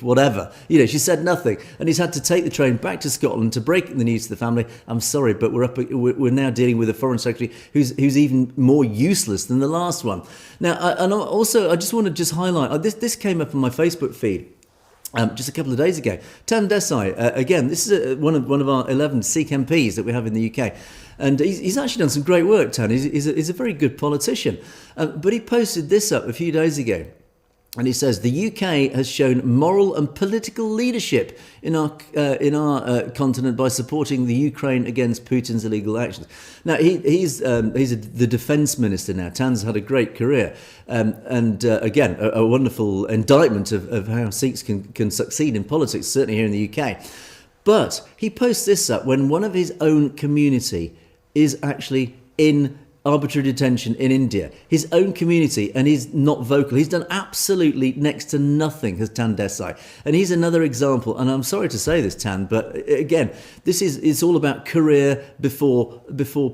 whatever. She said nothing, and he's had to take the train back to Scotland to break the news to the family. I'm sorry, but we're now dealing with a foreign secretary who's even more useless than the last one. Now, and also, I just want to highlight this came up on my Facebook feed. Just a couple of days ago, Tan Desai, again, this is one of our 11 Sikh MPs that we have in the UK, and he's actually done some great work. Tan, he's a very good politician, but he posted this up a few days ago, and he says the UK has shown moral and political leadership in our continent by supporting the Ukraine against Putin's illegal actions. Now he's the defence minister now. Tan's had a great career, and again a wonderful indictment of how Sikhs can succeed in politics, certainly here in the UK. But he posts this up when one of his own community is actually in arbitrary detention in India, his own community, and he's not vocal. He's done absolutely next to nothing, has Tan Desai. And he's another example, and I'm sorry to say this, Tan, but again, it's all about career before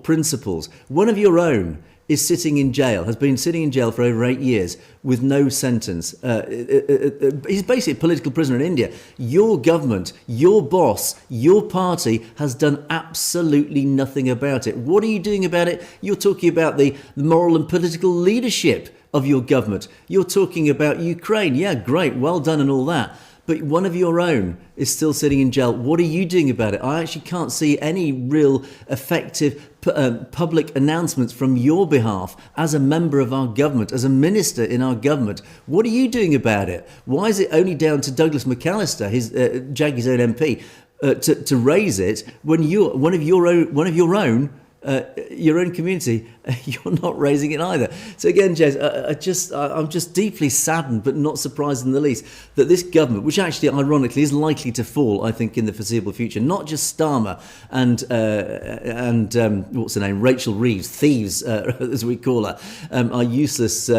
principles. One of your own is sitting in jail, has been sitting in jail for over 8 years with no sentence. He's basically a political prisoner in India. Your government, your boss, your party has done absolutely nothing about it. What are you doing about it? You're talking about the moral and political leadership of your government. You're talking about Ukraine. Yeah, great, well done and all that. but one of your own is still sitting in jail. What are you doing about it? I actually can't see any real effective public announcements from your behalf as a member of our government, as a minister in our government. What are you doing about it? Why is it only down to Douglas McAllister, his Jaggy's own MP, to raise it when you're one of your own community, you're not raising it either. So again, James, I'm just deeply saddened, but not surprised in the least, that this government, which actually ironically is likely to fall, I think, in the foreseeable future, not just Starmer and what's her name, Rachel Reeves, thieves as we call her, are useless.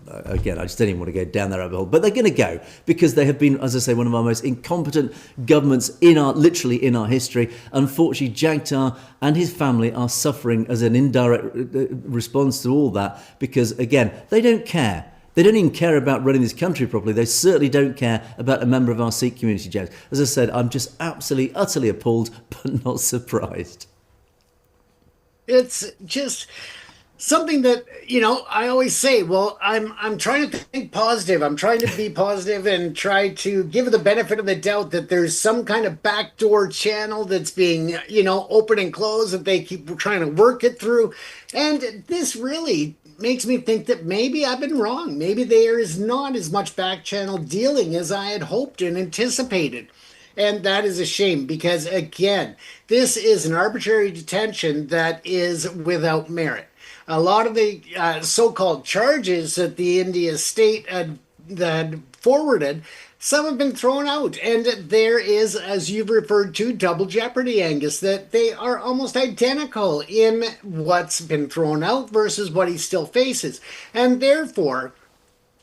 Again, I just don't even want to go down that rabbit hole, but they're going to go because they have been, as I say, one of our most incompetent governments literally in our history. Unfortunately, Jagtar and his family are suffering as an indirect response to all that because, again, they don't care. They don't even care about running this country properly. They certainly don't care about a member of our Sikh community, James. As I said, I'm just absolutely, utterly appalled, but not surprised. It's just something that, I always say, well, I'm trying to think positive. I'm trying to be positive and try to give the benefit of the doubt that there's some kind of backdoor channel that's being, open and closed, that they keep trying to work it through. And this really makes me think that maybe I've been wrong. Maybe there is not as much back channel dealing as I had hoped and anticipated. And that is a shame because, again, this is an arbitrary detention that is without merit. A lot of the so-called charges that the India state had forwarded, some have been thrown out. And there is, as you've referred to, double jeopardy, Angus, that they are almost identical in what's been thrown out versus what he still faces. And therefore,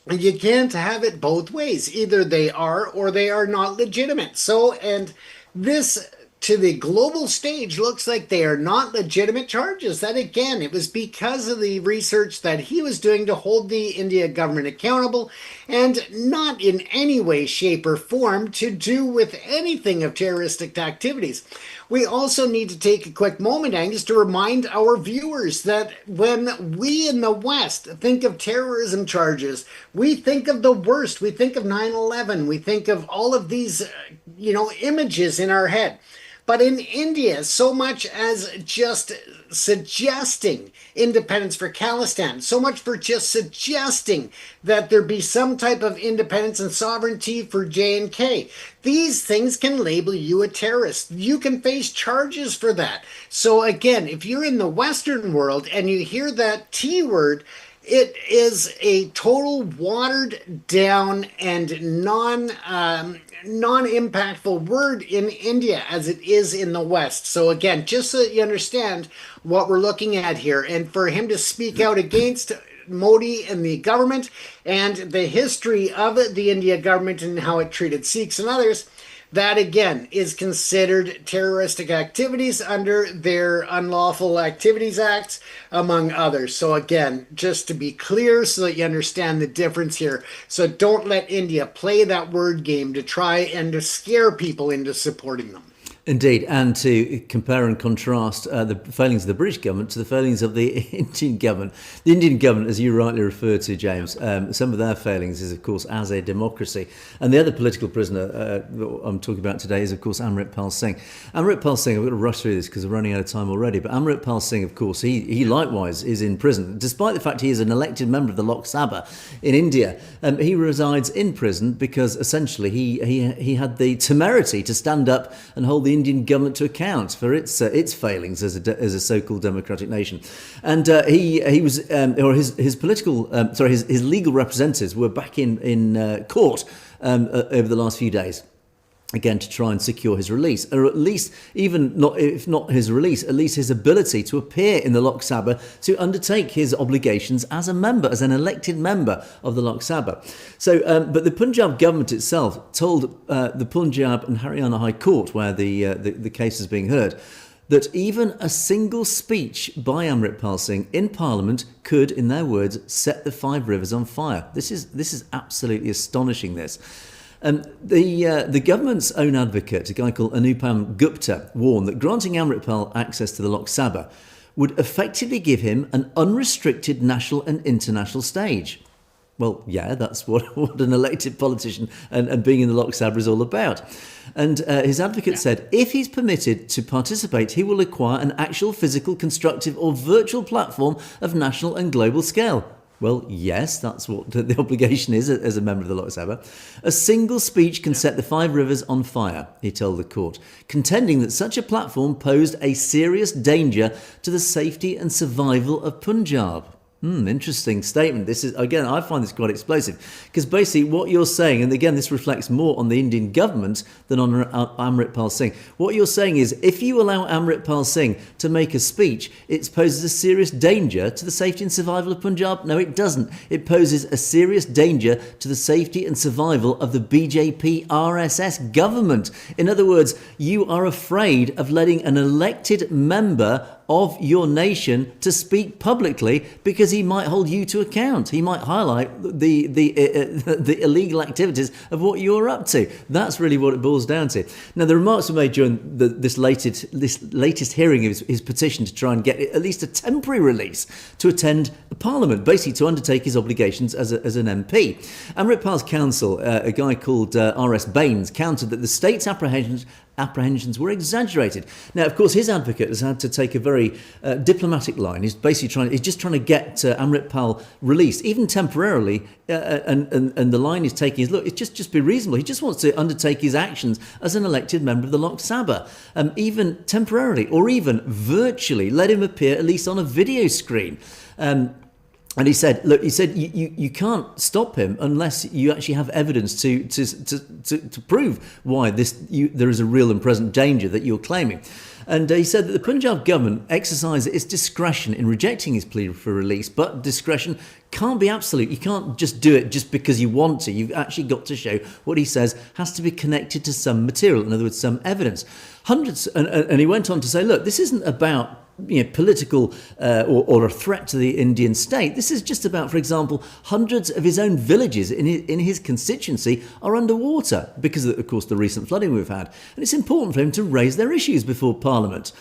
you can't have it both ways. Either they are or they are not legitimate. So, and this, to the global stage, looks like they are not legitimate charges. That, again, it was because of the research that he was doing to hold the India government accountable and not in any way, shape, or form to do with anything of terroristic activities. We also need to take a quick moment, Angus, to remind our viewers that when we in the West think of terrorism charges, we think of the worst. We think of 9/11. We think of all of these, images in our head. But in India, so much as just suggesting independence for Khalistan, so much for just suggesting that there be some type of independence and sovereignty for J&K. These things can label you a terrorist. You can face charges for that. So again, if you're in the Western world and you hear that T word, it is a total watered down and non-impactful word in India as it is in the West. So again, just so that you understand what we're looking at here, and for him to speak out against Modi and the government and the history of the India government and how it treated Sikhs and others, that again is considered terroristic activities under their Unlawful Activities Acts, among others. So again, just to be clear so that you understand the difference here. So don't let India play that word game to try and to scare people into supporting them. Indeed, and to compare and contrast the failings of the British government to the failings of the Indian government. The Indian government, as you rightly referred to, James, some of their failings is, of course, as a democracy. And the other political prisoner that I'm talking about today is, of course, Amritpal Singh. Amritpal Singh, I've got to rush through this because we're running out of time already, but Amritpal Singh, of course, he likewise is in prison. Despite the fact he is an elected member of the Lok Sabha in India, he resides in prison because essentially he had the temerity to stand up and hold the Indian government to account for its failings as a so-called democratic nation, and he was his legal representatives were back in court over the last few days. Again, to try and secure his release, or at least, even not if not his release, at least his ability to appear in the Lok Sabha to undertake his obligations as a member, as an elected member of the Lok Sabha. So, but the Punjab government itself told the Punjab and Haryana High Court, where the case is being heard, that even a single speech by Amritpal Singh in Parliament could, in their words, set the Five Rivers on fire. This is absolutely astonishing. This. The government's own advocate, a guy called Anupam Gupta, warned that granting Amritpal access to the Lok Sabha would effectively give him an unrestricted national and international stage. Well, yeah, that's what an elected politician and being in the Lok Sabha is all about. And his advocate said, if he's permitted to participate, he will acquire an actual physical, constructive or virtual platform of national and global scale. Well, yes, that's what the obligation is as a member of the Lok Sabha. A single speech can set the Five Rivers on fire, he told the court, contending that such a platform posed a serious danger to the safety and survival of Punjab. Interesting statement. This is, again, I find this quite explosive because basically what you're saying, and again, this reflects more on the Indian government than on Amritpal Singh. What you're saying is if you allow Amritpal Singh to make a speech, it poses a serious danger to the safety and survival of Punjab. No, it doesn't. It poses a serious danger to the safety and survival of the BJP RSS government. In other words, you are afraid of letting an elected member of your nation to speak publicly because he might hold you to account. He might highlight the illegal activities of what you're up to. That's really what it boils down to. Now, the remarks were made during this latest hearing of his petition to try and get at least a temporary release to attend Parliament, basically to undertake his obligations as an MP. Amritpal's counsel, a guy called R.S. Baines, countered that the state's apprehensions were exaggerated. Now, of course, his advocate has had to take a very diplomatic line. He's basically he's just trying to get Amritpal released, even temporarily. And the line he's taking is, look, it's just be reasonable. He just wants to undertake his actions as an elected member of the Lok Sabha, even temporarily or even virtually. Let him appear at least on a video screen. And he said, look, you can't stop him unless you actually have evidence to prove why there is a real and present danger that you're claiming. And he said that the Punjab government exercised its discretion in rejecting his plea for release, but discretion can't be absolute. You can't just do it just because you want to. You've actually got to show what he says has to be connected to some material, in other words, some evidence. And he went on to say, look, this isn't about political or a threat to the Indian state. This is just about, for example, hundreds of his own villages in his constituency are underwater because of course, the recent flooding we've had. And it's important for him to raise their issues before Parliament.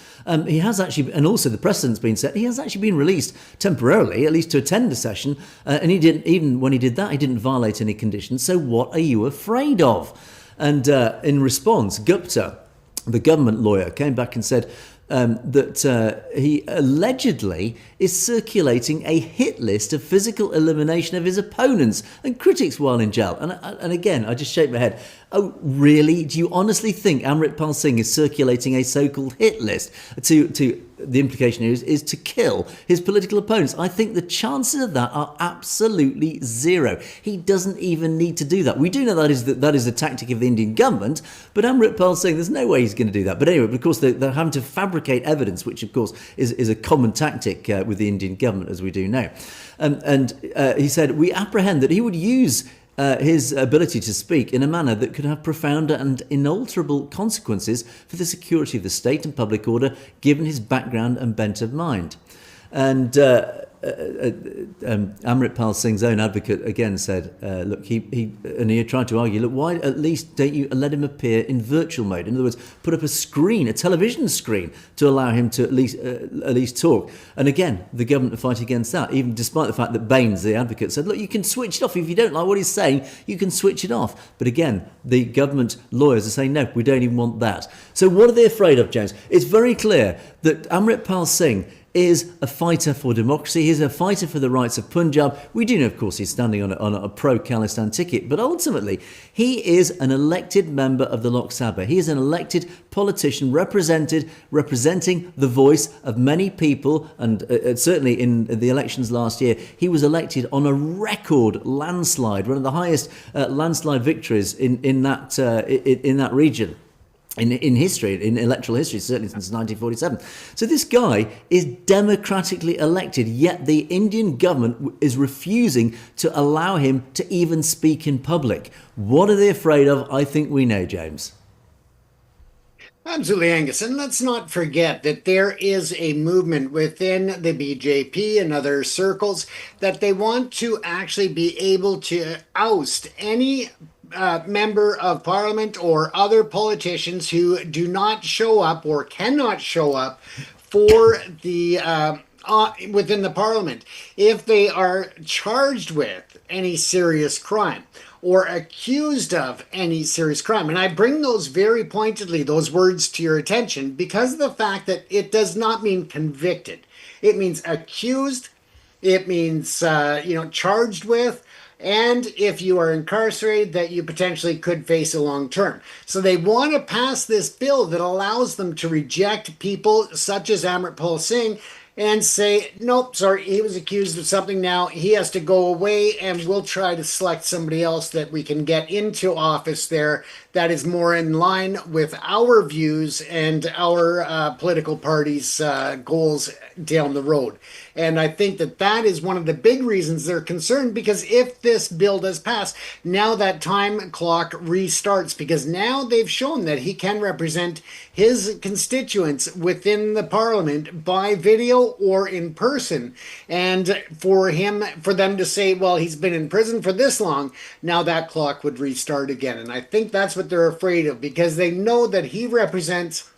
He has actually, and also the precedent's been set, he has actually been released temporarily, at least to attend a session, and he didn't, even when he did that, he didn't violate any conditions. So what are you afraid of? And in response, Gupta, the government lawyer, came back and said that he allegedly is circulating a hit list of physical elimination of his opponents and critics while in jail. And again, I just shake my head. Oh, really? Do you honestly think Amritpal Singh is circulating a so-called hit list? The implication here is to kill his political opponents. I think the chances of that are absolutely zero. He doesn't even need to do that. We do know that is the tactic of the Indian government, but Amritpal Singh, there's no way he's going to do that. But anyway, of course, they're having to fabricate evidence, which of course is a common tactic with the Indian government, as we do know. And he said, we apprehend that he would use his ability to speak in a manner that could have profound and inalterable consequences for the security of the state and public order, given his background and bent of mind. And Amritpal Singh's own advocate again said, look, he tried to argue, look, why at least don't you let him appear in virtual mode? In other words, put up a screen, a television screen, to allow him to at least talk. And again, the government fight against that, even despite the fact that Baines, the advocate, said, look, you can switch it off. If you don't like what he's saying, you can switch it off. But again, the government lawyers are saying, no, we don't even want that. So what are they afraid of, James? It's very clear that Amritpal Singh is a fighter for democracy. He's a fighter for the rights of Punjab. We do know, of course, he's standing on a pro-Khalistan ticket, but ultimately he is an elected member of the Lok Sabha. He is an elected politician representing the voice of many people, and certainly in the elections last year, he was elected on a record landslide, one of the highest landslide victories in that region. In history, in electoral history, certainly since 1947. So this guy is democratically elected, yet the Indian government is refusing to allow him to even speak in public. What are they afraid of? I think we know, James. Absolutely, Angus. And let's not forget that there is a movement within the BJP and other circles that they want to actually be able to oust any member of parliament or other politicians who do not show up or cannot show up for the within the parliament. If they are charged with any serious crime or accused of any serious crime. And I bring those very pointedly, those words to your attention, because of the fact that it does not mean convicted. It means accused. It means, charged with. And if you are incarcerated, that you potentially could face a long term. So they want to pass this bill that allows them to reject people such as Amritpal Singh and say, nope, sorry, he was accused of something now. He has to go away, and we'll try to select somebody else that we can get into office there that is more in line with our views and our political party's goals down the road. And I think that that is one of the big reasons they're concerned, because if this bill does pass, now that time clock restarts, because now they've shown that he can represent his constituents within the parliament by video or in person. And for them to say, well, he's been in prison for this long, now that clock would restart again. And I think that's what they're afraid of, because they know that he represents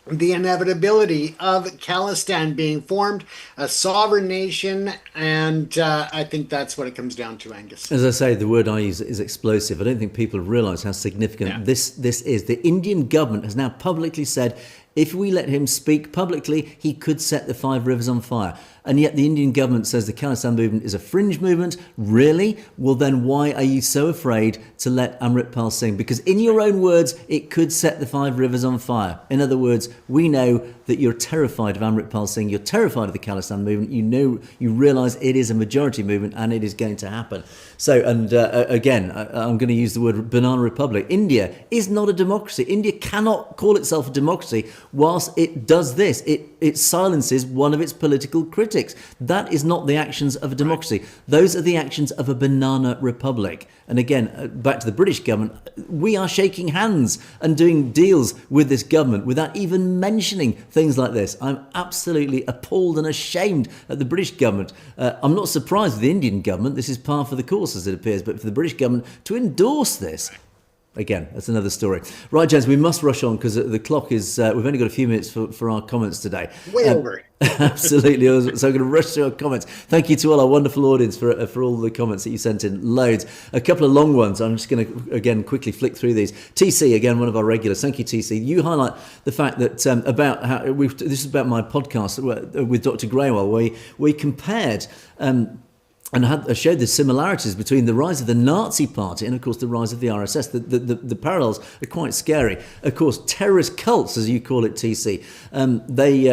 the inevitability of Khalistan being formed, a sovereign nation, and I think that's what it comes down to, Angus. As I say, the word I use is explosive. I don't think people realise how significant this is. The Indian government has now publicly said if we let him speak publicly, he could set the Five Rivers on fire. And yet the Indian government says the Khalistan movement is a fringe movement. Really? Well, then why are you so afraid to let Amritpal Singh? Because in your own words, it could set the Five Rivers on fire. In other words, we know that you're terrified of Amritpal Singh. You're terrified of the Khalistan movement. You realise it is a majority movement and it is going to happen. So, and again, I'm going to use the word banana republic. India is not a democracy. India cannot call itself a democracy whilst it does this. It silences one of its political critics. That is not the actions of a democracy. Those are the actions of a banana republic. And again, back to the British government, we are shaking hands and doing deals with this government without even mentioning things like this. I'm absolutely appalled and ashamed at the British government. I'm not surprised with the Indian government. This is par for the course, as it appears. But for the British government to endorse this, again, that's another story. Right, James, we must rush on because the clock is, we've only got a few minutes for our comments today. Way over. Absolutely. So I'm going to rush through our comments. Thank you to all our wonderful audience for all the comments that you sent in. Loads. A couple of long ones. I'm just going to, again, quickly flick through these. TC, again, one of our regulars. Thank you, TC. You highlight the fact that about how, this is about my podcast with Dr. Graywell, where we compared and showed the similarities between the rise of the Nazi Party and, of course, the rise of the RSS. The parallels are quite scary. Of course, terrorist cults, as you call it, TC,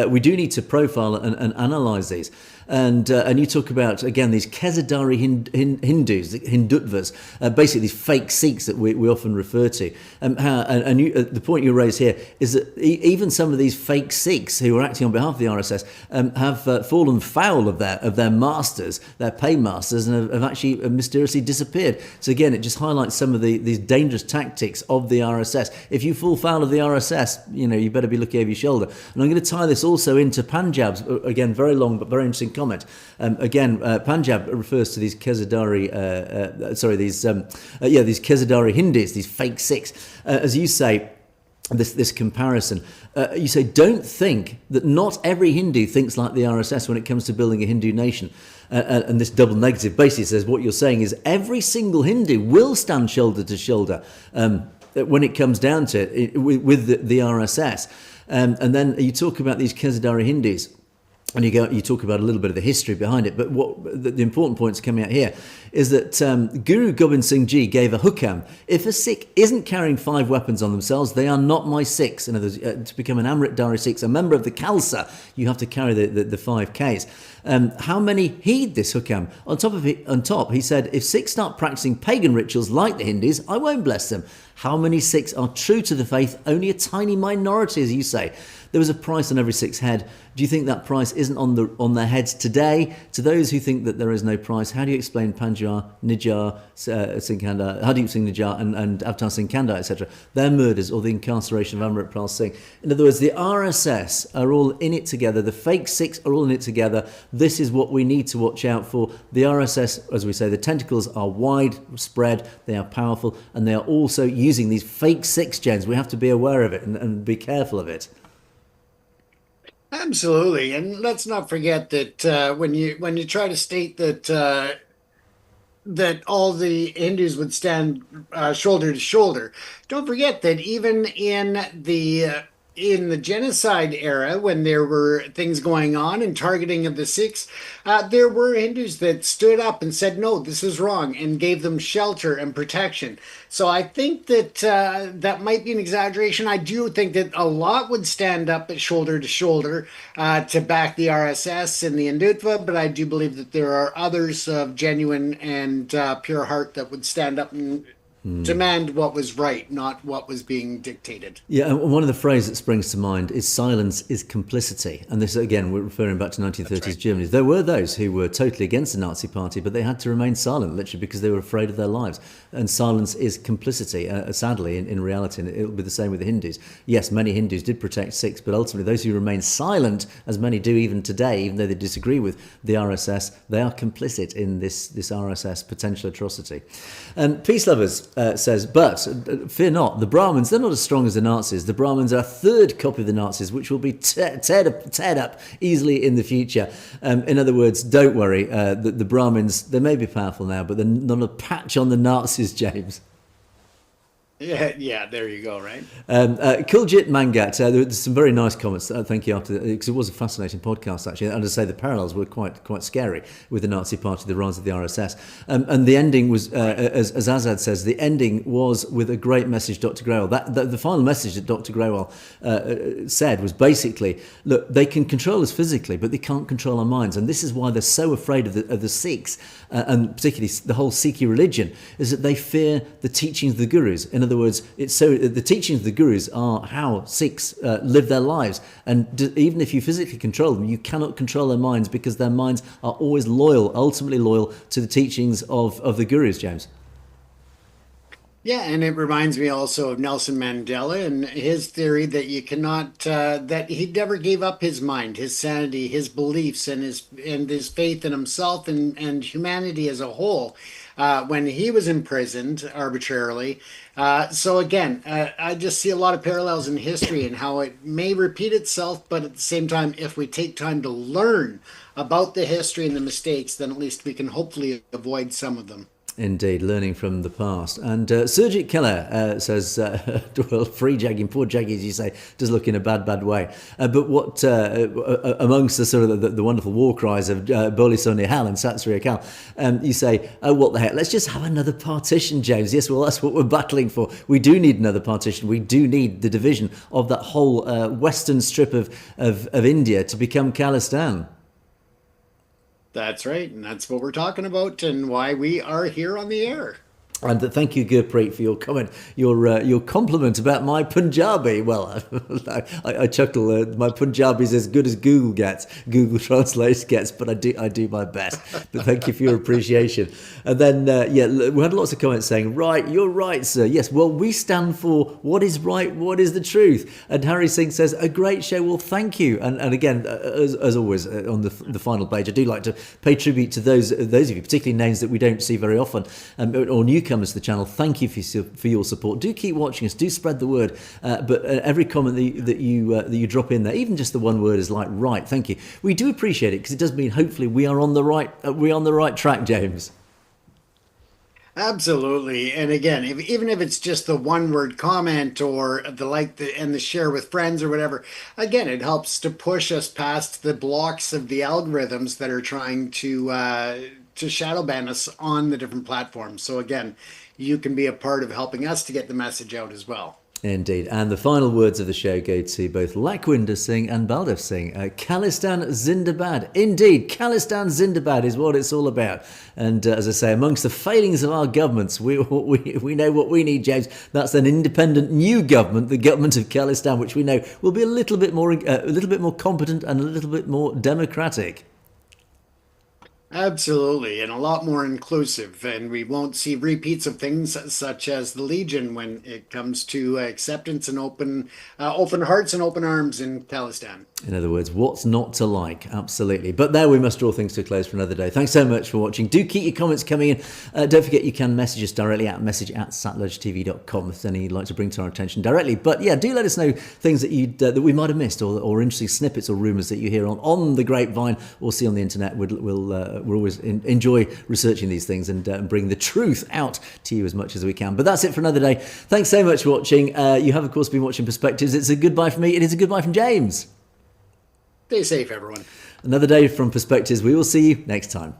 we do need to profile and analyse these. And you talk about, again, these Kezadari Hindus, Hindutvas, basically these fake Sikhs that we often refer to. The point you raise here is that even some of these fake Sikhs who are acting on behalf of the RSS have fallen foul of their masters, their paymasters, and have actually mysteriously disappeared. So again, it just highlights some of these dangerous tactics of the RSS. If you fall foul of the RSS, you better be looking over your shoulder. And I'm going to tie this also into Punjab's, again, very long but very interesting comment. Punjab refers to these Kezadari, these Kezadari Hindus, these fake Sikhs. As you say, this comparison, you say, don't think that not every Hindu thinks like the RSS when it comes to building a Hindu nation. And this double negative basically says what you're saying is every single Hindu will stand shoulder to shoulder when it comes down to it with the RSS. And then you talk about these Kezadari Hindus. And you talk about a little bit of the history behind it, but what the important points coming out here is that Guru Gobind Singh Ji gave a hukam: if a Sikh isn't carrying 5 weapons on themselves, they are not my Sikhs. In other words, to become an Amritdhari Sikh, a member of the Khalsa, you have to carry the 5 Ks. How many heed this hukam? On top, he said, if Sikhs start practicing pagan rituals like the Hindus, I won't bless them. How many Sikhs are true to the faith? Only a tiny minority, as you say. There was a price on every Sikh's head. Do you think that price isn't on their heads today? To those who think that there is no price, how do you explain Panjar, Nijar, Singh Kanda, Hardeep Singh Nijar and Avtar Singh Kanda, etc., their murders or the incarceration of Amritpal Singh? In other words, the RSS are all in it together. The fake Sikhs are all in it together. This is what we need to watch out for. The RSS, as we say, the tentacles are widespread, they are powerful, and they are also using these fake Sikhs, James. We have to be aware of it and be careful of it. Absolutely, and let's not forget that when you try to state that that all the Hindus would stand shoulder to shoulder. Don't forget that even in the genocide era, when there were things going on and targeting of the Sikhs, there were Hindus that stood up and said, "No, this is wrong," and gave them shelter and protection. So I think that that might be an exaggeration. I do think that a lot would stand up at shoulder to shoulder to back the RSS and the Hindutva, but I do believe that there are others of genuine and pure heart that would stand up and demand what was right, not what was being dictated. Yeah, and one of the phrases that springs to mind is silence is complicity. And this, again, we're referring back to 1930s Germany. There were those who were totally against the Nazi party, but they had to remain silent, literally, because they were afraid of their lives. And silence is complicity, sadly, in reality. And it'll be the same with the Hindus. Yes, many Hindus did protect Sikhs, but ultimately those who remain silent, as many do even today, even though they disagree with the RSS, they are complicit in this RSS potential atrocity. And Peace Lovers says, but fear not, the Brahmins, they're not as strong as the Nazis. The Brahmins are a third copy of the Nazis, which will be teared up easily in the future. In other words, don't worry, the Brahmins, they may be powerful now, but they're not a patch on the Nazis, James. Yeah, there you go, right? Kuljit Mangat, there's some very nice comments. Thank you, because it was a fascinating podcast, actually. And as I say, the parallels were quite scary with the Nazi Party, the rise of the RSS. And the ending was, as Azad says, the ending was with a great message, Dr. Grewal. The final message that Dr. Grewal said was basically, look, they can control us physically, but they can't control our minds. And this is why they're so afraid of the Sikhs, and particularly the whole Sikh religion, is that they fear the teachings of the gurus. In other words, the teachings of the gurus are how Sikhs live their lives, and even if you physically control them, you cannot control their minds, because their minds are always ultimately loyal to the teachings of the gurus, James. Yeah, and it reminds me also of Nelson Mandela and his theory that you cannot, that he never gave up his mind, his sanity, his beliefs, and his faith in himself and humanity as a whole, when he was imprisoned arbitrarily. So again, I just see a lot of parallels in history and how it may repeat itself, but at the same time, if we take time to learn about the history and the mistakes, then at least we can hopefully avoid some of them. Indeed, learning from the past. And Surjit Keller says, well, free Jaggy, poor Jaggy, as you say, does look in a bad way. But what, amongst the sort of the wonderful war cries of Boli Soni Hal and Satsri Akal, you say, oh, what the heck, let's just have another partition, James. Yes, well, that's what we're battling for. We do need another partition. We do need the division of that whole western strip of India to become Khalistan. That's right, and that's what we're talking about and why we are here on the air. And thank you, Gurpreet, for your comment, your compliment about my Punjabi. Well, I chuckle. My Punjabi is as good as Google Translate gets, but I do my best. But thank you for your appreciation. And then, we had lots of comments saying, right, you're right, sir. Yes, well, we stand for what is right, what is the truth. And Harry Singh says, a great show. Well, thank you. And again, as always, on the final page, I do like to pay tribute to those of you, particularly names that we don't see very often, or newcomers to the channel. Thank you for your support. Do keep watching us. Do spread the word. But every comment that you drop in there, even just the one word, is like, right. Thank you. We do appreciate it, because it does mean hopefully we are on the right track, James. Absolutely. And again, even if it's just the one word comment or the like and the share with friends or whatever, again, it helps to push us past the blocks of the algorithms that are trying to shadow ban us on the different platforms. So again, you can be a part of helping us to get the message out as well. Indeed. And the final words of the show go to both Lakhwinder Singh and Baldev Singh. Khalistan Zindabad. Indeed, Khalistan Zindabad is what it's all about. And as I say, amongst the failings of our governments, we know what we need, James. That's an independent new government, the government of Khalistan, which we know will be a little bit more competent and a little bit more democratic. Absolutely, and a lot more inclusive, and we won't see repeats of things such as the Legion when it comes to acceptance and open hearts and open arms in Khalistan. In other words, what's not to like? Absolutely. But there we must draw things to a close for another day. Thanks so much for watching. Do keep your comments coming in. Don't forget you can message us directly at message@satlugetv.com if there's anything you'd like to bring to our attention directly. But yeah, do let us know things that we might have missed, or interesting snippets or rumours that you hear on the grapevine or see on the internet. We'll we're always enjoy researching these things and bring the truth out to you as much as we can. But that's it for another day. Thanks so much for watching. You have, of course, been watching Perspectives. It's a goodbye from me. It is a goodbye from James. Stay safe, everyone. Another day from Perspectives. We will see you next time.